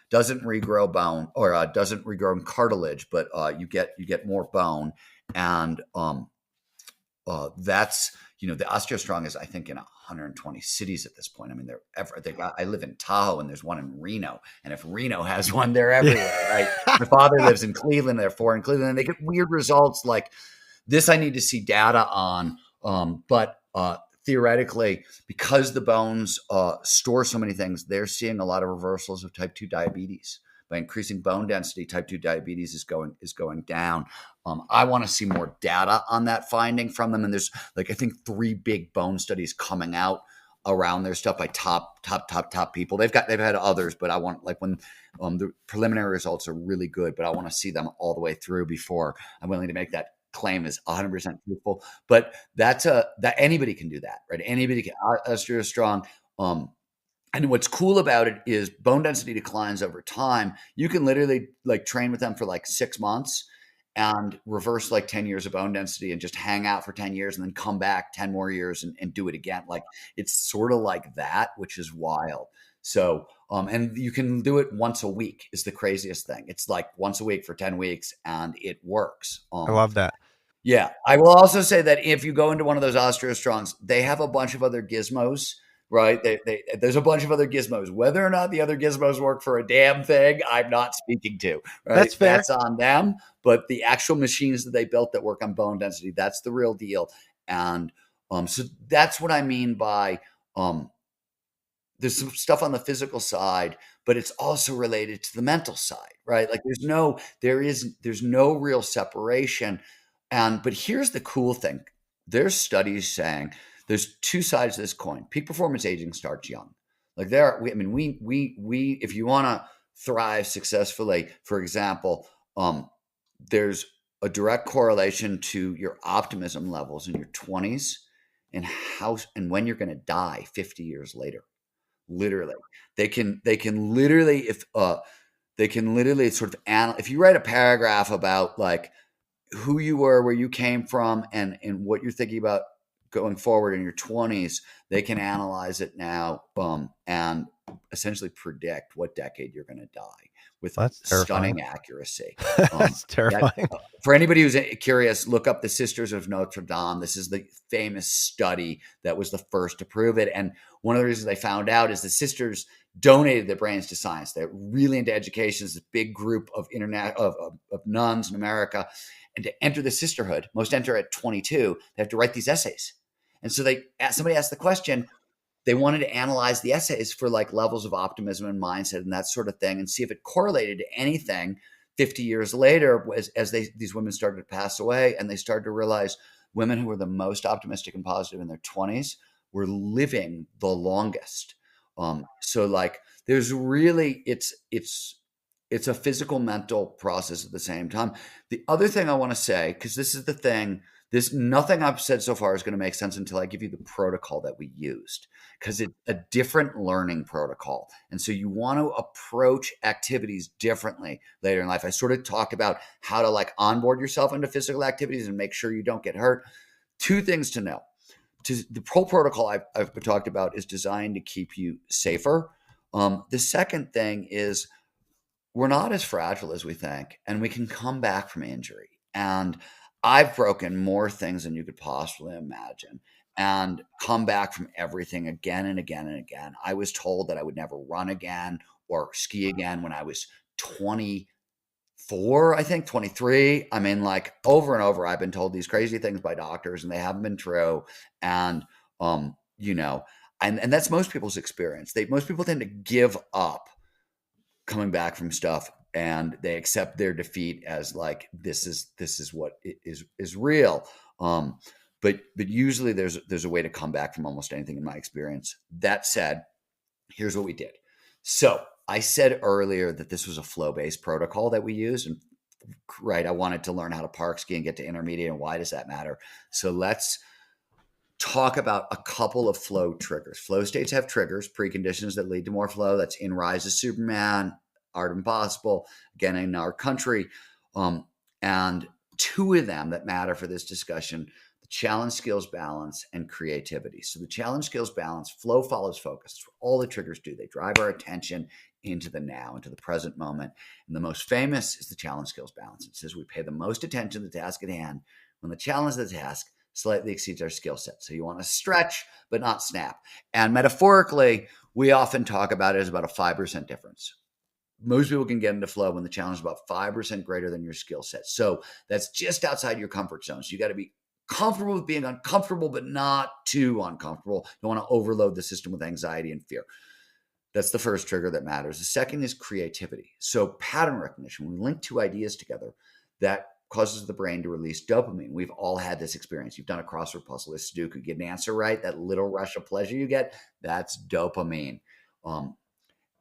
Doesn't regrow bone or doesn't regrow cartilage, but you get more bone. And that's, the OsteoStrong is, I think, in 120 cities at this point. I mean, I live in Tahoe and there's one in Reno. And if Reno has one, they're everywhere, right? My father lives in Cleveland. There are 4 in Cleveland. And they get weird results like this. I need to see data on, but theoretically, because the bones store so many things, they're seeing a lot of reversals of type 2 diabetes. By increasing bone density, type 2 diabetes is going down. I want to see more data on that finding from them. And there's I think 3 big bone studies coming out around their stuff by top people. They've had others, but I want when the preliminary results are really good, but I want to see them all the way through before I'm willing to make that claim is 100% truthful. But that anybody can do that, right? Anybody can. OsteoStrong. And what's cool about it is bone density declines over time. You can literally train with them for 6 months and reverse 10 years of bone density and just hang out for 10 years and then come back 10 more years and do it again. It's sort of like that, which is wild. So, and you can do it once a week is the craziest thing. It's once a week for 10 weeks and it works. I love that. Yeah. I will also say that if you go into one of those OsteoStrongs, they have a bunch of other gizmos, right? There's a bunch of other gizmos. Whether or not the other gizmos work for a damn thing, I'm not speaking to. Right? That's fair. That's on them. But the actual machines that they built that work on bone density, that's the real deal. And so that's what I mean by there's some stuff on the physical side, but it's also related to the mental side, right? There's no real separation. But here's the cool thing. There's studies saying there's 2 sides to this coin. Peak performance aging starts young. If you want to thrive successfully, for example, there's a direct correlation to your optimism levels in your 20s and when you're going to die 50 years later. Literally, they can literally sort of if you write a paragraph about who you were, where you came from, and what you're thinking about going forward in your 20s, they can analyze it now and essentially predict what decade you're going to die with stunning accuracy. That's terrifying. For anybody who's curious, look up the Sisters of Notre Dame. This is the famous study that was the first to prove it. And one of the reasons they found out is the sisters donated their brains to science. They're really into education. It's a big group of nuns in America. And to enter the sisterhood, most enter at 22, they have to write these essays. And so somebody asked the question, they wanted to analyze the essays for levels of optimism and mindset and that sort of thing and see if it correlated to anything 50 years later as these women started to pass away. And they started to realize women who were the most optimistic and positive in their 20s were living the longest. There's really, it's a physical mental process at the same time. The other thing I want to say, because this is the thing Nothing I've said so far is going to make sense until I give you the protocol that we used, because it's a different learning protocol. And so you want to approach activities differently later in life. I sort of talk about how to like onboard yourself into physical activities and make sure you don't get hurt. Two things to know. The whole protocol I've talked about is designed to keep you safer. The second thing is we're not as fragile as we think, and we can come back from injury. And I've broken more things than you could possibly imagine and come back from everything again and again and again. I was told that I would never run again or ski again when I was 24, I think 23. I mean, like over and over, I've been told these crazy things by doctors and they haven't been true. And, you know, and that's most people's experience. Most people tend to give up coming back from stuff, and they accept their defeat as like this is what is real. But usually there's a way to come back from almost anything in my experience. That said, here's what we did. So I said earlier that this was a flow-based protocol that we used, and right, I wanted to learn how to park ski and get to intermediate, and why does that matter? So let's talk about a couple of flow triggers. Flow states have triggers, preconditions that lead to more flow. That's in Rise of Superman, Art of Impossible, again, in Gnar Country. And two of them that matter for this discussion, the challenge, skills, balance, and creativity. So the challenge, skills, balance, flow follows focus. That's what all the triggers do. They drive our attention into the now, into the present moment. And the most famous is the challenge, skills, balance. It says we pay the most attention to the task at hand when the challenge of the task slightly exceeds our skill set. So you want to stretch, but not snap. And metaphorically, we often talk about it as about a 5% difference. Most people can get into flow when the challenge is about 5% greater than your skill set. So that's just outside your comfort zone. So you got to be comfortable with being uncomfortable, but not too uncomfortable. You don't want to overload the system with anxiety and fear. That's the first trigger that matters. The second is creativity. So pattern recognition. When we link two ideas together, that causes the brain to release dopamine. We've all had this experience. You've done a crossword puzzle, a Sudoku, get an answer right, that little rush of pleasure you get, that's dopamine.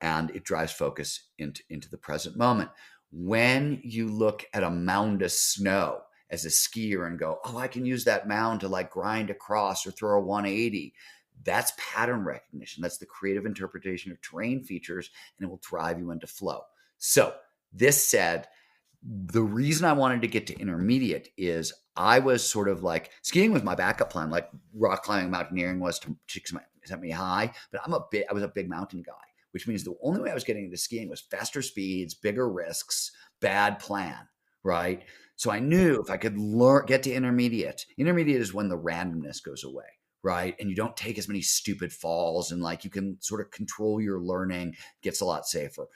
And it drives focus into the present moment. When you look at a mound of snow as a skier and go, oh, I can use that mound to like grind across or throw a 180, that's pattern recognition. That's the creative interpretation of terrain features, and it will drive you into flow. So this said, the reason I wanted to get to intermediate is I was sort of like, skiing was my backup plan, like rock climbing, mountaineering was to set me high, but I was a big mountain guy, which means the only way I was getting into skiing was faster speeds, bigger risks, bad plan, right? So I knew if I could get to intermediate is when the randomness goes away, right? And you don't take as many stupid falls, and like you can sort of control your learning, gets a lot safer.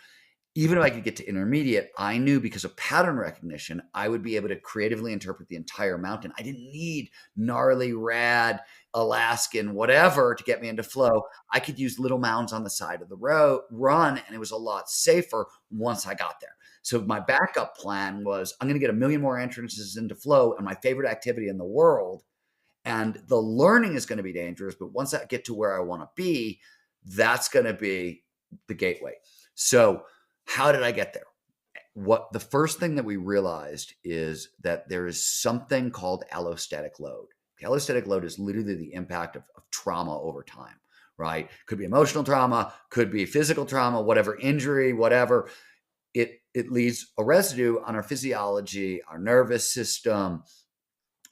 Even if I could get to intermediate, I knew because of pattern recognition, I would be able to creatively interpret the entire mountain. I didn't need gnarly, rad, Alaskan, whatever to get me into flow. I could use little mounds on the side of the road, run, and it was a lot safer once I got there. So my backup plan was I'm going to get a million more entrances into flow and my favorite activity in the world. And the learning is going to be dangerous, but once I get to where I want to be, that's going to be the gateway. So how did I get there? The first thing that we realized is that there is something called allostatic load. Allostatic load is literally the impact of trauma over time, right? Could be emotional trauma, could be physical trauma, whatever, injury, whatever. It leaves a residue on our physiology, our nervous system,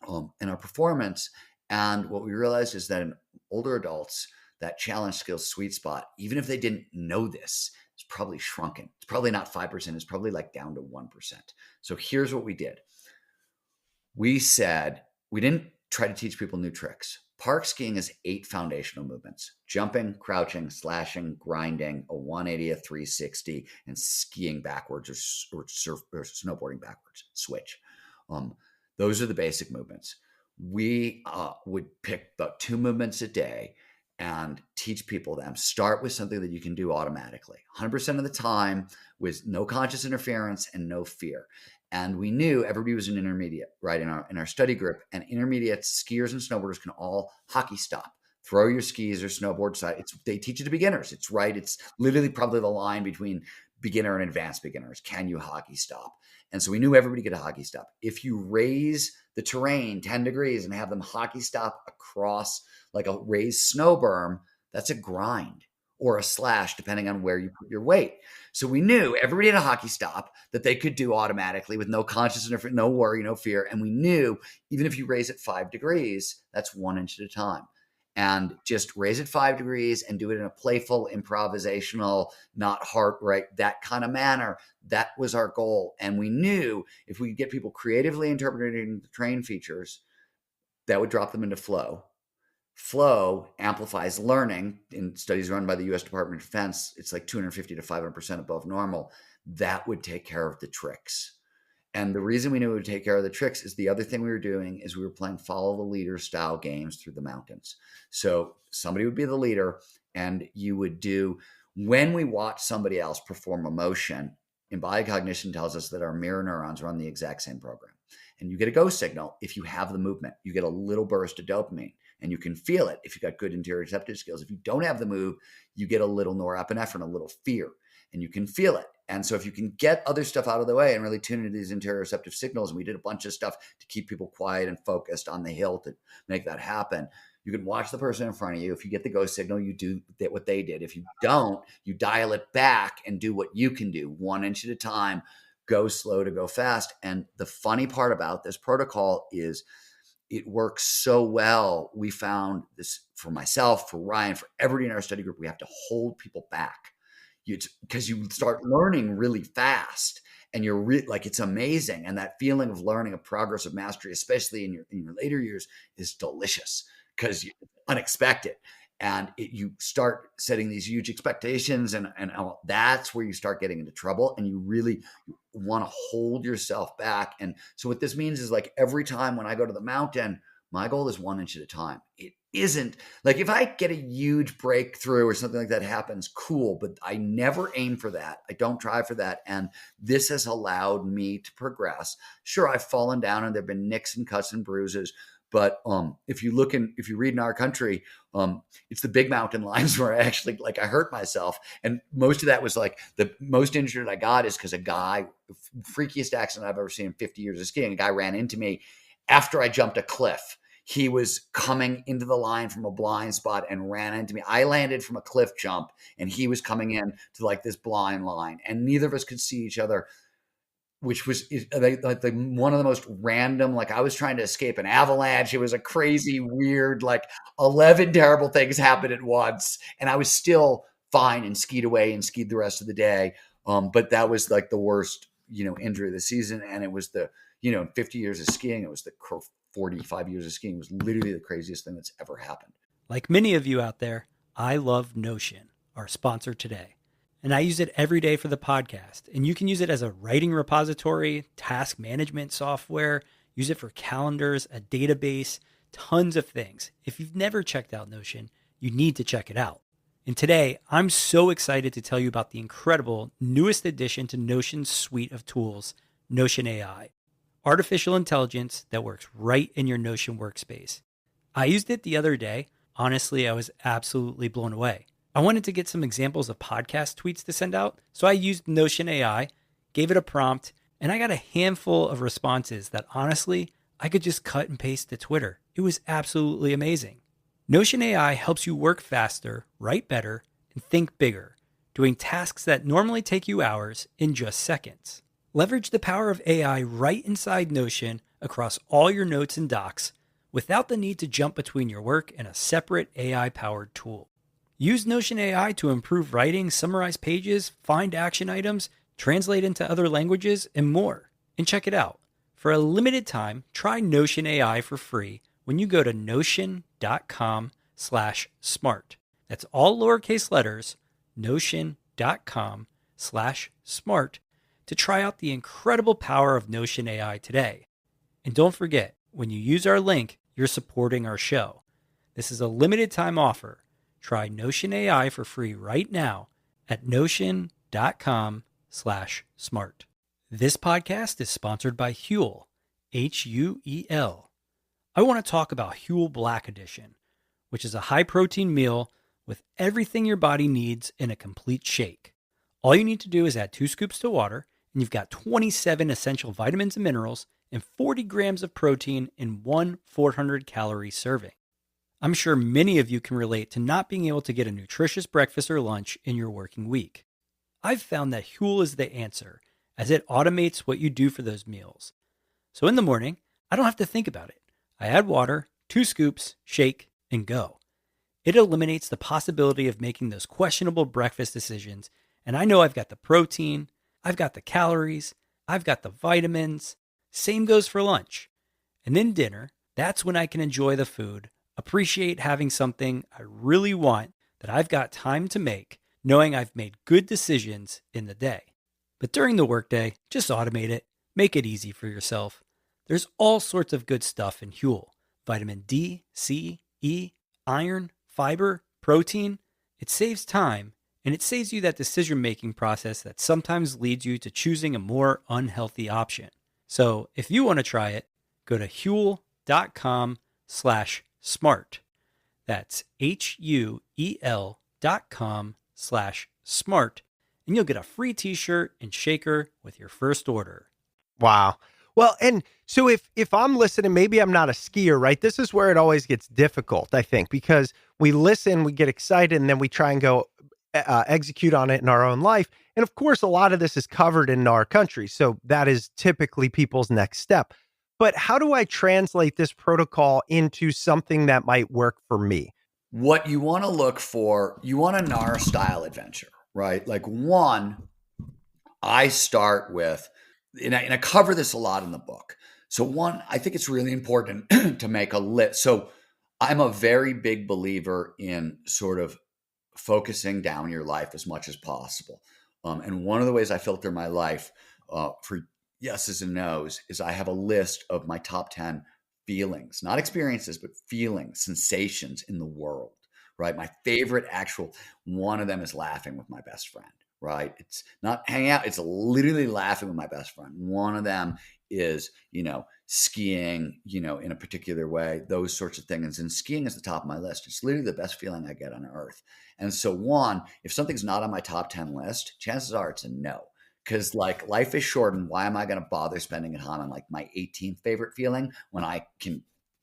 and our performance. And what we realized is that in older adults, that challenge skills sweet spot, even if they didn't know this, it's probably shrunken. It's probably not 5%. It's probably like down to 1%. So here's what we did. We said, we didn't try to teach people new tricks. Park skiing is 8 foundational movements: jumping, crouching, slashing, grinding, a 180, a 360, and skiing backwards or snowboarding backwards, switch. Those are the basic movements. We would pick about 2 movements a day and teach people them. Start with something that you can do automatically, 100% of the time, with no conscious interference and no fear. And we knew everybody was an intermediate, right, in our study group. And intermediate skiers and snowboarders can all hockey stop throw your skis or snowboard side. They teach it to beginners. It's right. It's literally probably the line between beginner and advanced beginners. Can you hockey stop? And so we knew everybody could hockey stop. If you raise the terrain 10 degrees and have them hockey stop across like a raised snow berm, that's a grind or a slash, depending on where you put your weight. So we knew everybody had a hockey stop that they could do automatically with no consciousness, no worry, no fear. And we knew even if you raise it 5 degrees, that's 1 inch at a time. And just raise it 5 degrees and do it in a playful, improvisational, not heart right, that kind of manner. That was our goal. And we knew if we could get people creatively interpreting the terrain features, that would drop them into flow. Flow amplifies learning. In studies run by the U.S. Department of Defense, it's like 250 to 500% above normal. That would take care of the tricks. And the reason we knew it would take care of the tricks is the other thing we were doing is we were playing follow the leader style games through the mountains. So somebody would be the leader and you would do, when we watch somebody else perform a motion, embodied cognition tells us that our mirror neurons run the exact same program. And you get a go signal if you have the movement. You get a little burst of dopamine and you can feel it if you've got good interoceptive skills. If you don't have the move, you get a little norepinephrine, a little fear, and you can feel it. And so if you can get other stuff out of the way and really tune into these interoceptive signals, and we did a bunch of stuff to keep people quiet and focused on the hill to make that happen, you can watch the person in front of you. If you get the go signal, you do what they did. If you don't, you dial it back and do what you can do 1 inch at a time, go slow to go fast. And the funny part about this protocol is it works so well. We found this for myself, for Ryan, for everybody in our study group, we have to hold people back. Because you start learning really fast and you're like, it's amazing. And that feeling of learning, of progress, of mastery, especially in your later years, is delicious because it's unexpected. And you start setting these huge expectations and that's where you start getting into trouble and you really want to hold yourself back. And so what this means is like every time when I go to the mountain, my goal is 1 inch at a time. It isn't like if I get a huge breakthrough or something like that happens, cool, but I never aim for that. I don't try for that. And this has allowed me to progress. Sure, I've fallen down and there've been nicks and cuts and bruises. But if you read Gnar Country, it's the big mountain lines where I actually I hurt myself. And most of that was like the most injured I got is because a guy, freakiest accident I've ever seen in 50 years of skiing, a guy ran into me after I jumped a cliff. He was coming into the line from a blind spot and ran into me. I landed from a cliff jump and he was coming in to like this blind line and neither of us could see each other, which was like one of the most random, like I was trying to escape an avalanche. It was a crazy, weird, like 11 terrible things happened at once. And I was still fine and skied away and skied the rest of the day. But that was like the worst, injury of the season. And it was the, 50 years of skiing, it was the 45 years of skiing. It was literally the craziest thing that's ever happened. Like many of you out there, I love Notion, our sponsor today. And I use it every day for the podcast. And you can use it as a writing repository, task management software, use it for calendars, a database, tons of things. If you've never checked out Notion, you need to check it out. And today, I'm so excited to tell you about the incredible newest addition to Notion's suite of tools, Notion AI. Artificial intelligence that works right in your Notion workspace. I used it the other day. Honestly, I was absolutely blown away. I wanted to get some examples of podcast tweets to send out, so I used Notion AI, gave it a prompt, and I got a handful of responses that honestly, I could just cut and paste to Twitter. It was absolutely amazing. Notion AI helps you work faster, write better, and think bigger, doing tasks that normally take you hours in just seconds. Leverage the power of AI right inside Notion across all your notes and docs without the need to jump between your work and a separate AI-powered tool. Use Notion AI to improve writing, summarize pages, find action items, translate into other languages, and more. And check it out. For a limited time, try Notion AI for free when you go to notion.com/smart. That's all lowercase letters, notion.com/smart to try out the incredible power of Notion AI today. And don't forget, when you use our link, you're supporting our show. This is a limited time offer. Try Notion AI for free right now at notion.com/smart. This podcast is sponsored by Huel, Huel. I want to talk about Huel Black Edition, which is a high-protein meal with everything your body needs in a complete shake. All you need to do is add 2 scoops to water, and you've got 27 essential vitamins and minerals and 40 grams of protein in one 400-calorie serving. I'm sure many of you can relate to not being able to get a nutritious breakfast or lunch in your working week. I've found that Huel is the answer, as it automates what you do for those meals. So in the morning, I don't have to think about it. I add water, 2 scoops, shake, and go. It eliminates the possibility of making those questionable breakfast decisions, and I know I've got the protein, I've got the calories, I've got the vitamins. Same goes for lunch. And then dinner, that's when I can enjoy the food, appreciate having something I really want that I've got time to make, knowing I've made good decisions in the day. But during the workday, just automate it. Make it easy for yourself. There's all sorts of good stuff in Huel. Vitamin D, C, E, iron, fiber, protein. It saves time, and it saves you that decision-making process that sometimes leads you to choosing a more unhealthy option. So if you want to try it, go to huel.com/smart. That's HUEL.com/smart, and you'll get a free t-shirt and shaker with your first order. Wow. Well, and so if I'm listening, maybe I'm not a skier, right? This is where it always gets difficult, I think, because we listen, we get excited, and then we try and go execute on it in our own life. And of course, a lot of this is covered in Gnar Country. So that is typically people's next step. But how do I translate this protocol into something that might work for me? What you want to look for, you want a Gnar style adventure, right? Like one, I start with, and I cover this a lot in the book. So one, I think it's really important to make a list. So I'm a very big believer in sort of focusing down your life as much as possible. And one of the ways I filter my life for yeses and nos is I have a list of my top 10 feelings, not experiences, but feelings, sensations in the world, right? My favorite one of them is laughing with my best friend, right? It's not hanging out. It's literally laughing with my best friend. One of them is, skiing, in a particular way, those sorts of things. And skiing is the top of my list. It's literally the best feeling I get on earth. And so one, if something's not on my top 10 list, chances are it's a no. Because life is short, and why am I going to bother spending time on my 18th favorite feeling when I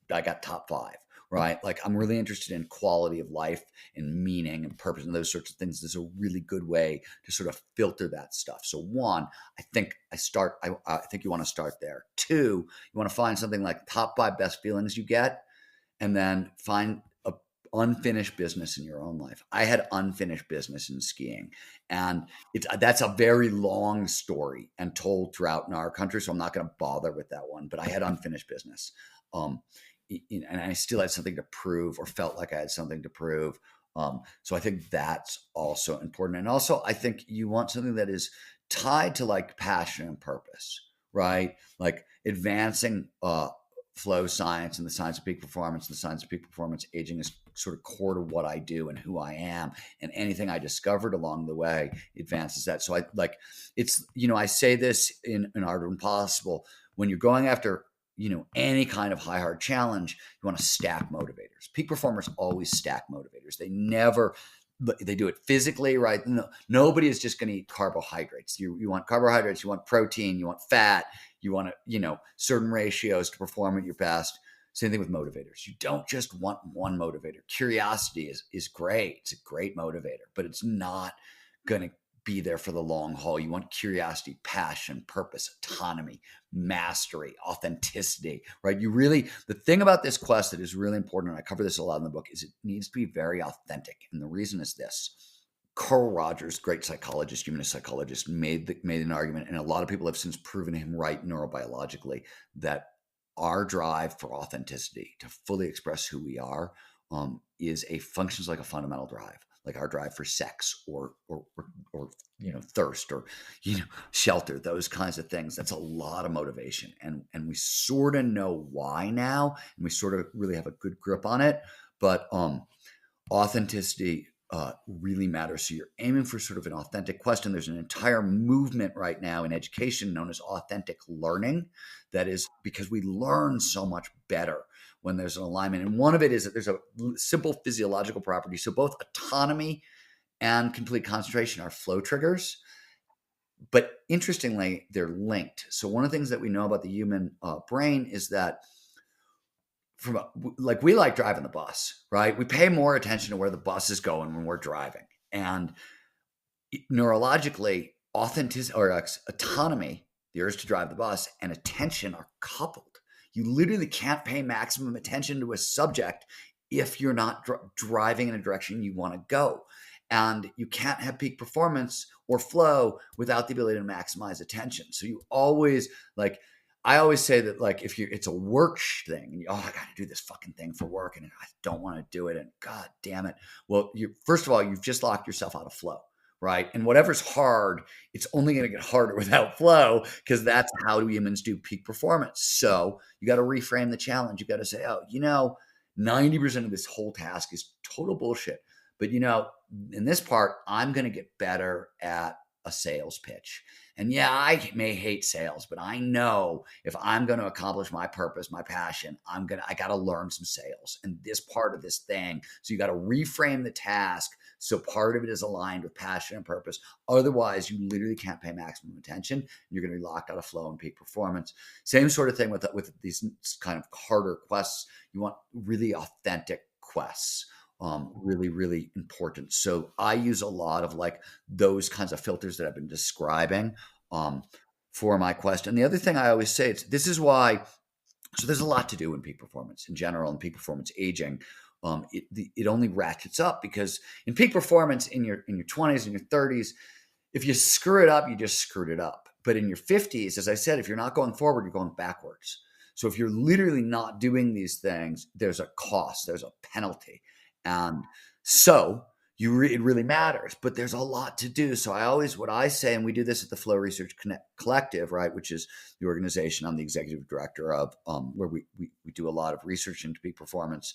got top 5, right? I'm really interested in quality of life and meaning and purpose and those sorts of things. There's a really good way to sort of filter that stuff. So one, I think you want to start there. 2, you want to find something like top 5 best feelings you get, and then find unfinished business in your own life. I had unfinished business in skiing, and that's a very long story and told throughout Gnar Country, so I'm not going to bother with that one, but I had unfinished business. And I still had something to prove, or felt like I had something to prove. So I think that's also important. And also I think you want something that is tied to passion and purpose, right? Advancing flow science and the science of peak performance. The science of peak performance aging is sort of core to what I do and who I am, and anything I discovered along the way advances that. So I say this in Art of Impossible, when you're going after, any kind of hard challenge, you want to stack motivators. Peak performers always stack motivators. They do it physically, right? No, nobody is just going to eat carbohydrates. You want carbohydrates, you want protein, you want fat, you want certain ratios to perform at your best. Same thing with motivators. You don't just want one motivator. Curiosity is great. It's a great motivator, but it's not going to be there for the long haul. You want curiosity, passion, purpose, autonomy, mastery, authenticity, right? The thing about this quest that is really important, and I cover this a lot in the book, is it needs to be very authentic. And the reason is this. Carl Rogers, great psychologist, humanist psychologist, made an argument, and a lot of people have since proven him right neurobiologically, that our drive for authenticity, to fully express who we are, functions like a fundamental drive, like our drive for sex or thirst or shelter, those kinds of things. That's a lot of motivation, and we sort of know why now, and we sort of really have a good grip on it. But authenticity really matters. So you're aiming for sort of an authentic question. There's an entire movement right now in education known as authentic learning. That is because we learn so much better when there's an alignment. And one of it is that there's a simple physiological property. So both autonomy and complete concentration are flow triggers. But interestingly, they're linked. So one of the things that we know about the human brain is that we like driving the bus, right? We pay more attention to where the bus is going when we're driving. And neurologically, autonomy, the urge to drive the bus, and attention are coupled. You literally can't pay maximum attention to a subject if you're not driving in a direction you want to go. And you can't have peak performance or flow without the ability to maximize attention. So you always I always say that if it's a work thing and I got to do this fucking thing for work and I don't want to do it and God damn it. Well, first of all, you've just locked yourself out of flow, right? And whatever's hard, it's only going to get harder without flow because that's how humans do peak performance. So you got to reframe the challenge. You got to say, 90% of this whole task is total bullshit. But in this part, I'm going to get better at a sales pitch. And yeah, I may hate sales, but I know if I'm going to accomplish my purpose, my passion, I got to learn some sales and this part of this thing. So you got to reframe the task. So part of it is aligned with passion and purpose. Otherwise, you literally can't pay maximum attention. And you're going to be locked out of flow and peak performance. Same sort of thing with these kind of harder quests. You want really authentic quests. Really, really important. So I use a lot of those kinds of filters that I've been describing for my quest. And the other thing I always say is this is why. So there's a lot to do in peak performance in general and peak performance aging. It only ratchets up because in peak performance in your 20s and your 30s, if you screw it up, you just screwed it up. But in your 50s, as I said, if you're not going forward, you're going backwards. So if you're literally not doing these things, there's a cost, there's a penalty. And so it really matters, but there's a lot to do. So what I say, and we do this at the Flow Research Collective, right, which is the organization I'm the executive director of, where we do a lot of research into peak performance,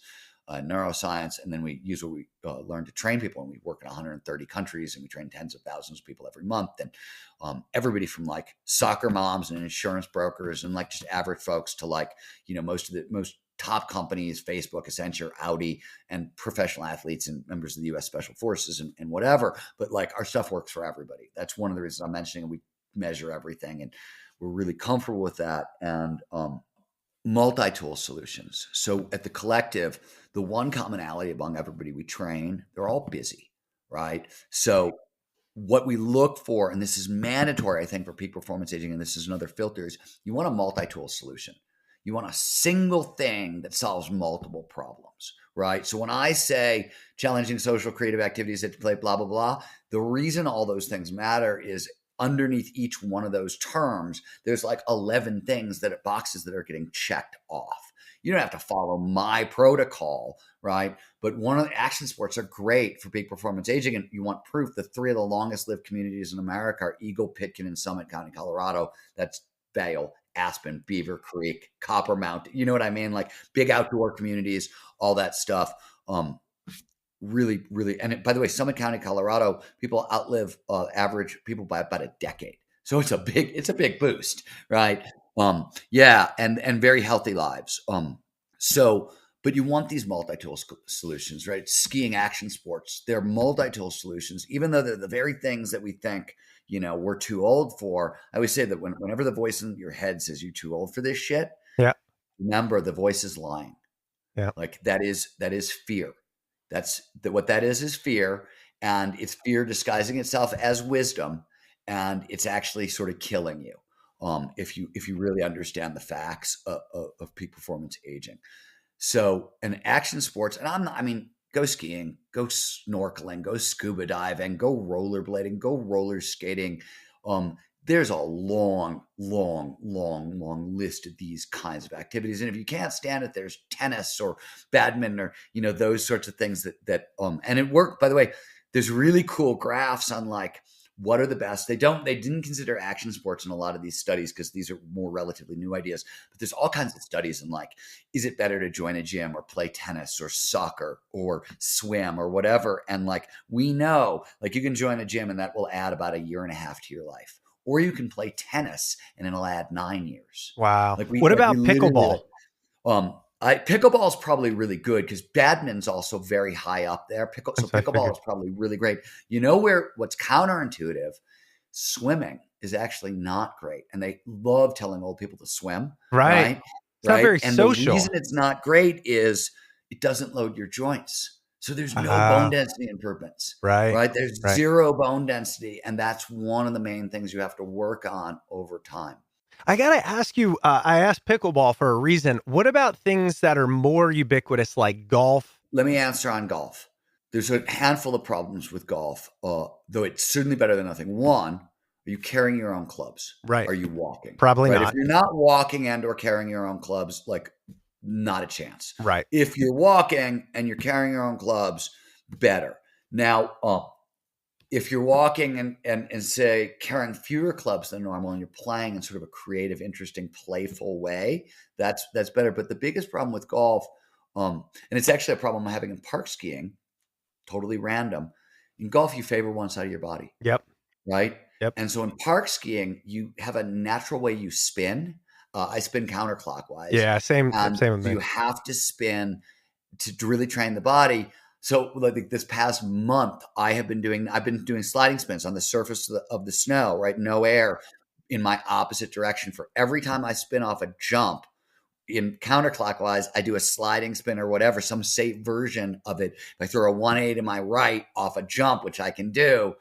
neuroscience, and then we use what we learn to train people. And we work in 130 countries, and we train tens of thousands of people every month. And everybody from soccer moms and insurance brokers and just average folks to most top companies, Facebook, Accenture, Audi, and professional athletes and members of the U.S. Special Forces and whatever. But our stuff works for everybody. That's one of the reasons I'm mentioning we measure everything, and we're really comfortable with that. And multi-tool solutions. So at the collective, the one commonality among everybody we train, they're all busy, right? So what we look for, and this is mandatory, I think, for peak performance aging, and this is another filter, is you want a multi-tool solution. You want a single thing that solves multiple problems, right? So when I say challenging social creative activities that play blah, blah, blah, the reason all those things matter is underneath each one of those terms, there's 11 boxes that are getting checked off. You don't have to follow my protocol, right? But one of the action sports are great for peak performance aging. And you want proof, the three of the longest lived communities in America are Eagle, Pitkin, and Summit County, Colorado. That's Vail, Aspen, Beaver Creek, Copper Mountain. You know what I mean? Big outdoor communities, all that stuff. Really, really. And by the way, Summit County, Colorado, people outlive average people by about a decade. So it's a big boost, right? And very healthy lives. But you want these multi-tool solutions, right? Skiing, action sports, they're multi-tool solutions, even though they're the very things that we think, we're too old for. I always say that whenever the voice in your head says you're too old for this shit, yeah, remember the voice is lying. Yeah. That is fear. What that is fear, and it's fear disguising itself as wisdom, and it's actually sort of killing you if you really understand the facts of peak performance aging. So, and action sports, and go skiing, go snorkeling, go scuba diving, go rollerblading, go roller skating. There's a long list of these kinds of activities. And if you can't stand it, there's tennis or badminton or, those sorts of things that and it worked. By the way, there's really cool graphs on what are the best. They didn't consider action sports in a lot of these studies because these are more relatively new ideas. But there's all kinds of studies in like, is it better to join a gym or play tennis or soccer or swim or whatever? And like, we know, like you can join a gym and that will add about 1.5 years to your life. Or you can play tennis and it'll add 9 years. Wow. Like What about pickleball? Pickleball is probably really good because badminton's also very high up there. So That's what I pickleball figured. is probably really great. You know what's counterintuitive? Swimming is actually not great, and they love telling old people to swim. Right. It's not very And social. the reason it's not great is it doesn't load your joints, so there's no Ah. bone density improvements. Right. There's Right. zero bone density, and that's one of the main things you have to work on over time. I got to ask you, I asked pickleball for a reason. What about things that are more ubiquitous like golf? Let me answer on golf. There's a handful of problems with golf, though it's certainly better than nothing. One, are you carrying your own clubs? Right. Are you walking? Probably right? not. If you're not walking and or carrying your own clubs, like not a chance. Right. If you're walking and you're carrying your own clubs, better. Now, if you're walking and say carrying fewer clubs than normal and you're playing in sort of a creative, interesting, playful way, that's better. But the biggest problem with golf, and it's actually a problem I'm having in park skiing, totally random. In golf, you favor one side of your body. Yep. Right? Yep. And so in park skiing, you have a natural way you spin. I spin counterclockwise. Yeah, same And with me. you have to spin to really train the body. So like this past month, I've been doing sliding spins on the surface of the snow, right? No air in my opposite direction. For every time I spin off a jump in counterclockwise, I do a sliding spin or whatever, some safe version of it. If I throw a 180 to my right off a jump, which I can do,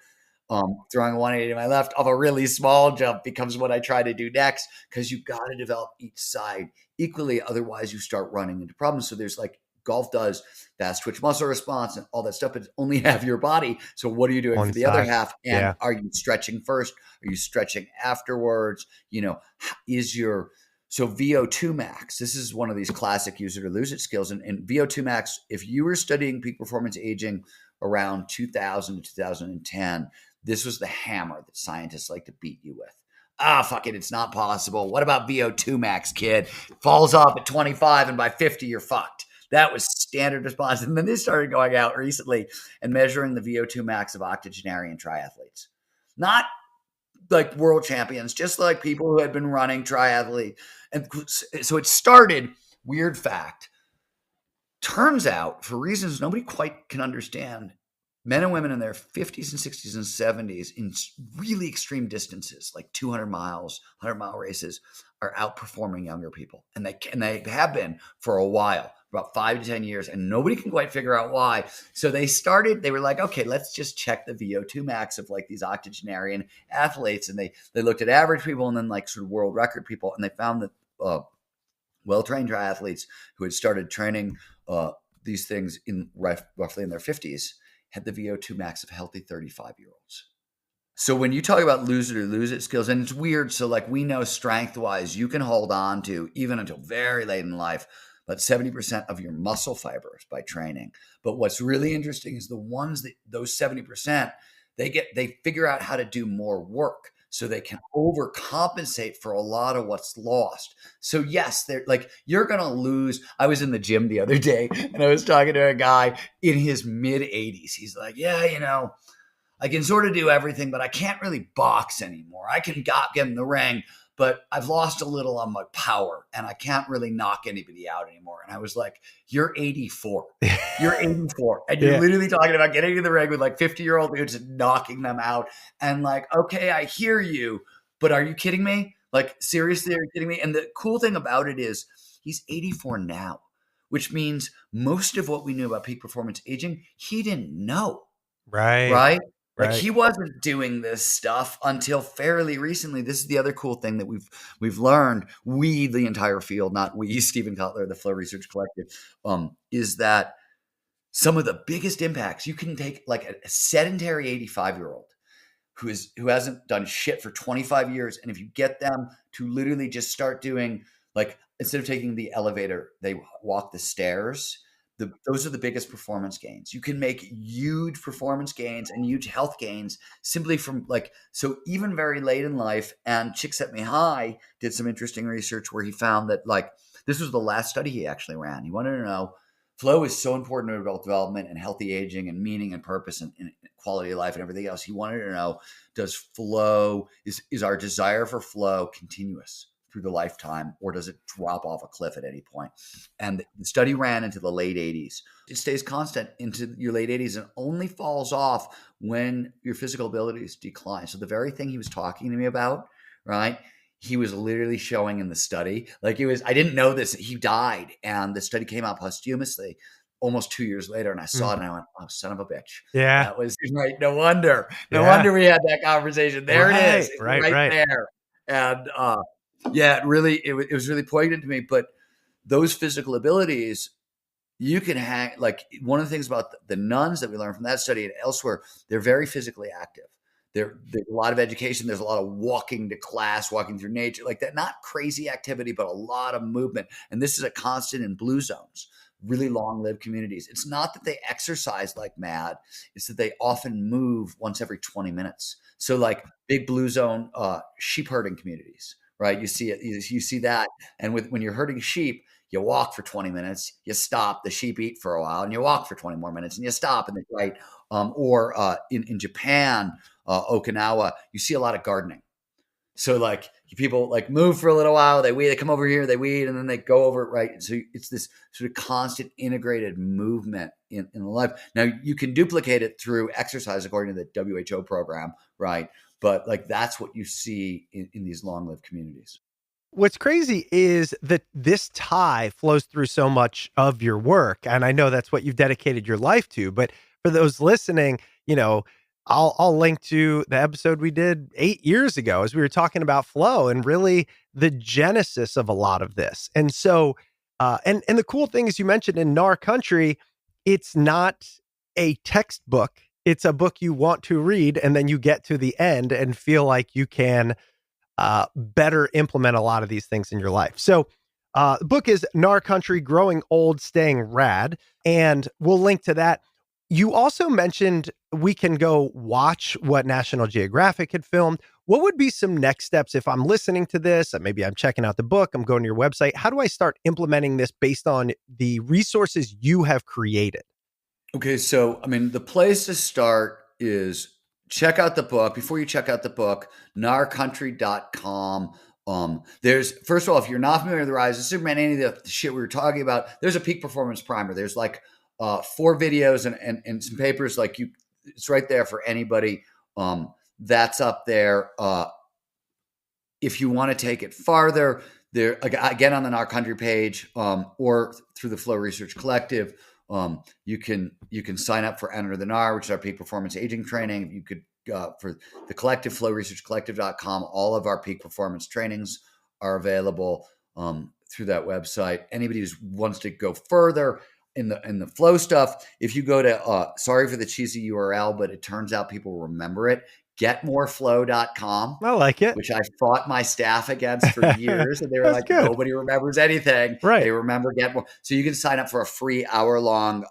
throwing a 180 to my left off a really small jump becomes what I try to do next, because you've got to develop each side equally. Otherwise, you start running into problems. So there's like, golf does fast twitch muscle response and all that stuff, but only half your body. So what are you doing One for the other side. half? And Yeah. are you stretching first? Are you stretching afterwards? So VO2 max, this is one of these classic use it or lose it skills. And VO2 max, if you were studying peak performance aging around 2000 to 2010, this was the hammer that scientists like to beat you with. Fuck it, it's not possible. What about VO2 max, kid? Falls off at 25 and by 50, you're fucked. That was standard response. And then they started going out recently and measuring the VO2 max of octogenarian triathletes. Not like world champions, just like people who had been running triathlete. And so it started, weird fact, turns out, for reasons nobody quite can understand, men and women in their 50s and 60s and 70s in really extreme distances, like 200 miles, 100-mile races, are outperforming younger people. And they have been for a while, about 5 to 10 years, and nobody can quite figure out why. So they were like, okay, let's just check the VO2 max of like these octogenarian athletes. And they looked at average people and then like sort of world record people. And they found that well-trained triathletes who had started training these things in roughly in their 50s had the VO2 max of healthy 35-year-olds. So when you talk about lose it or lose it skills, and it's weird. So like we know strength-wise, you can hold on to, even until very late in life, about 70% of your muscle fibers by training. But what's really interesting is the ones that those 70%, they figure out how to do more work so they can overcompensate for a lot of what's lost. So yes, they're like, you're going to lose. I was in the gym the other day and I was talking to a guy in his mid 80s. He's like, yeah, I can sort of do everything, but I can't really box anymore. I can get in the ring, but I've lost a little on my power and I can't really knock anybody out anymore. And I was like, you're 84. You're 84. And you're literally talking about getting in the ring with like 50-year-old dudes and knocking them out. And like, okay, I hear you, but are you kidding me? Like, seriously, are you kidding me? And the cool thing about it is he's 84 now, which means most of what we knew about peak performance aging, he didn't know. Right? Like he wasn't doing this stuff until fairly recently. This is the other cool thing that we've learned. We, the entire field, not we, Stephen Kotler, the Flow Research Collective, is that some of the biggest impacts you can take, like a sedentary 85-year-old who hasn't done shit for 25 years, and if you get them to literally just start doing, like, instead of taking the elevator, they walk the stairs. those are the biggest performance gains. You can make huge performance gains and huge health gains simply from so even very late in life. And Csikszentmihalyi did some interesting research where he found that this was the last study he actually ran. He wanted to know, flow is so important to adult development and healthy aging and meaning and purpose and quality of life and everything else. He wanted to know, does flow, is our desire for flow continuous through the lifetime, or does it drop off a cliff at any point? And the study ran into the late 80s. It stays constant into your late 80s and only falls off when your physical abilities decline. So the very thing he was talking to me about, right, he was literally showing in the study. I didn't know this. He died, and the study came out posthumously almost 2 years later, and I saw it and I went, oh, son of a bitch. Yeah. That was right. No wonder we had that conversation. There it is. It's right there. And it was really poignant to me. But those physical abilities, you can hang, one of the things about the nuns that we learned from that study and elsewhere, they're very physically active. There's a lot of education. There's a lot of walking to class, walking through nature, like that. Not crazy activity, but a lot of movement. And this is a constant in blue zones, really long-lived communities. It's not that they exercise like mad. It's that they often move once every 20 minutes. So big blue zone sheep herding communities, right? You see it. You see that. And when you're herding sheep, you walk for 20 minutes, you stop, the sheep eat for a while, and you walk for 20 more minutes, and you stop, and right. Or in Japan, Okinawa, you see a lot of gardening. So people move for a little while, they weed, they come over here, they weed, and then they go over it, right? So it's this sort of constant integrated movement in life. Now you can duplicate it through exercise according to the WHO program, right? But that's what you see in these long-lived communities. What's crazy is that this tie flows through so much of your work. And I know that's what you've dedicated your life to. But for those listening, I'll link to the episode we did 8 years ago as we were talking about flow and really the genesis of a lot of this. And so, and the cool thing is you mentioned in Gnar Country, it's not a textbook. It's a book you want to read, and then you get to the end and feel like you can better implement a lot of these things in your life. So the book is Gnar Country, Growing Old, Staying Rad, and we'll link to that. You also mentioned we can go watch what National Geographic had filmed. What would be some next steps if I'm listening to this? Maybe I'm checking out the book, I'm going to your website. How do I start implementing this based on the resources you have created? Okay, so the place to start is check out the book. Before you check out the book, gnarcountry.com. There's, first of all, if you're not familiar with the Rise of Superman, any of the shit we were talking about, there's a peak performance primer. There's 4 videos and some papers. It's right there for anybody. That's up there. If you want to take it farther, there again on the Gnar Country page, or through the Flow Research Collective. You can sign up for Enter the Gnar, which is our peak performance aging training. You could for the collective, flowresearchcollective.com. All of our peak performance trainings are available through that website. Anybody who wants to go further in the flow stuff, if you go to sorry for the cheesy URL, but it turns out people remember it. Getmoreflow.com. I like it. Which I fought my staff against for years. And they were good. Nobody remembers anything. Right. They remember Get More. So you can sign up for a free hour-long,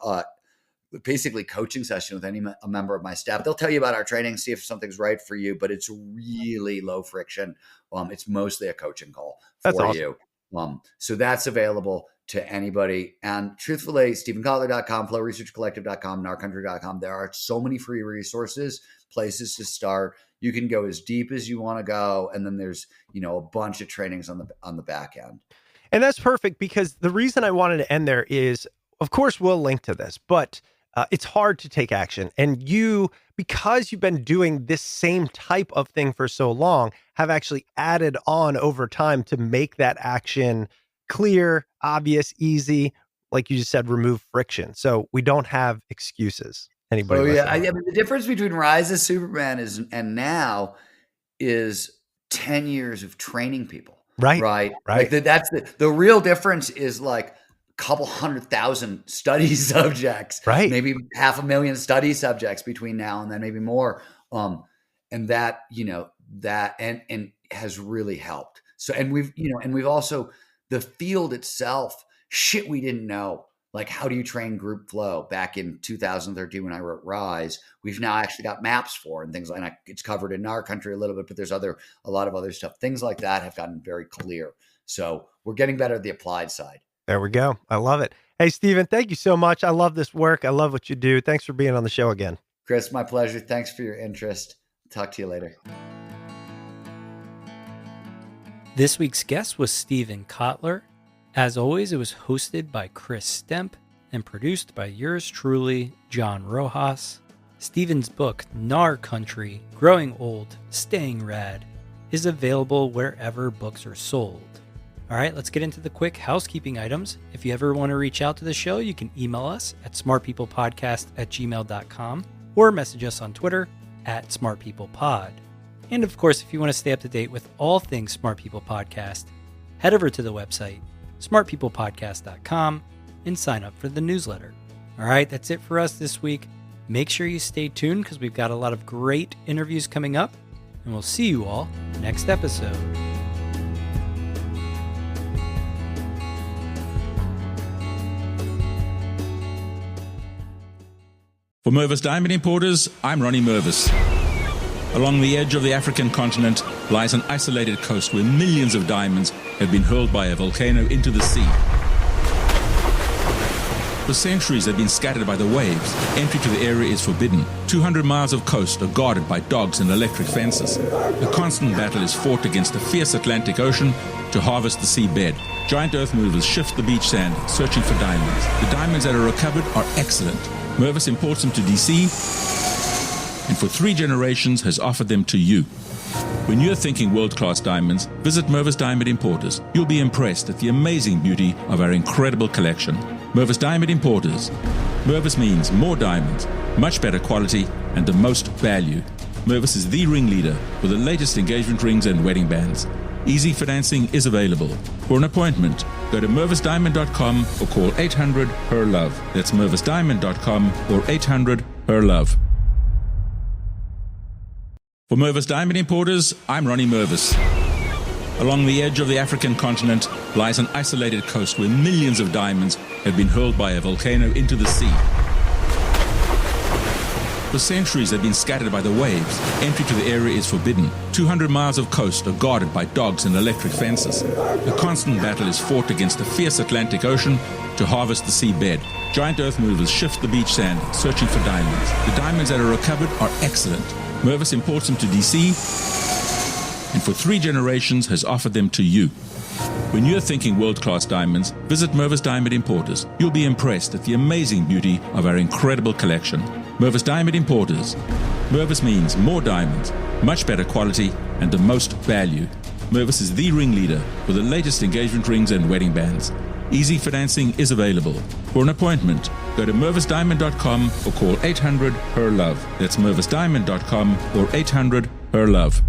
basically coaching session with a member of my staff. They'll tell you about our training, see if something's right for you, but it's really low friction. It's mostly a coaching call for you. So that's available to anybody. And truthfully, StephenKotler.com, flowresearchcollective.com, gnarcountry.com. There are so many free resources, places to start. You can go as deep as you want to go. And then there's, a bunch of trainings on the back end. And that's perfect, because the reason I wanted to end there is, of course, we'll link to this, but it's hard to take action. And you, because you've been doing this same type of thing for so long, have actually added on over time to make that action clear, obvious, easy. Like you just said, remove friction. So we don't have excuses. Anybody? Oh yeah. The difference between Rise of Superman and now is 10 years of training people. Right. That's the real difference is couple 100,000 study subjects, right? Maybe 500,000 study subjects between now and then, maybe more. And that, that and has really helped. So, and we've also, the field itself, shit we didn't know like how do you train group flow back in 2013 when I wrote Rise, we've now actually got maps for and things like that. It's covered in Gnar Country a little bit, but there's a lot of other stuff. Things like that have gotten very clear. So we're getting better at the applied side. There we go. I love it. Hey, Stephen, thank you so much. I love this work. I love what you do. Thanks for being on the show again. Chris, my pleasure. Thanks for your interest. Talk to you later. This week's guest was Stephen Kotler. As always, it was hosted by Chris Stemp and produced by yours truly, John Rojas. Stephen's book, Gnar Country, Growing Old, Staying Rad, is available wherever books are sold. All right, let's get into the quick housekeeping items. If you ever want to reach out to the show, you can email us at smartpeoplepodcast@gmail.com or message us on Twitter @smartpeoplepod. And of course, if you want to stay up to date with all things Smart People Podcast, head over to the website, smartpeoplepodcast.com, and sign up for the newsletter. All right, that's it for us this week. Make sure you stay tuned because we've got a lot of great interviews coming up, and we'll see you all next episode. For Mervis Diamond Importers, I'm Ronnie Mervis. Along the edge of the African continent lies an isolated coast where millions of diamonds have been hurled by a volcano into the sea. For centuries they've been scattered by the waves. Entry to the area is forbidden. 200 miles of coast are guarded by dogs and electric fences. A constant battle is fought against the fierce Atlantic Ocean to harvest the seabed. Giant earth movers shift the beach sand, searching for diamonds. The diamonds that are recovered are excellent. Mervis imports them to DC, and for 3 generations has offered them to you. When you're thinking world-class diamonds, visit Mervis Diamond Importers. You'll be impressed at the amazing beauty of our incredible collection. Mervis Diamond Importers. Mervis means more diamonds, much better quality, and the most value. Mervis is the ringleader for the latest engagement rings and wedding bands. Easy financing is available. For an appointment, go to mervisdiamond.com or call 800-HER-LOVE. That's mervisdiamond.com or 800-HER-LOVE. For Mervis Diamond Importers, I'm Ronnie Mervis. Along the edge of the African continent lies an isolated coast where millions of diamonds have been hurled by a volcano into the sea. For centuries they've been scattered by the waves. Entry to the area is forbidden. 200 miles of coast are guarded by dogs and electric fences. A constant battle is fought against the fierce Atlantic Ocean to harvest the seabed. Giant earth movers shift the beach sand, searching for diamonds. The diamonds that are recovered are excellent. Mervis imports them to DC, and for 3 generations has offered them to you. When you're thinking world-class diamonds, visit Mervis Diamond Importers. You'll be impressed at the amazing beauty of our incredible collection. Mervis Diamond Importers. Mervis means more diamonds, much better quality, and the most value. Mervis is the ringleader for the latest engagement rings and wedding bands. Easy financing is available. For an appointment, go to mervisdiamond.com or call 800-HER-LOVE. That's mervisdiamond.com or 800-HER-LOVE.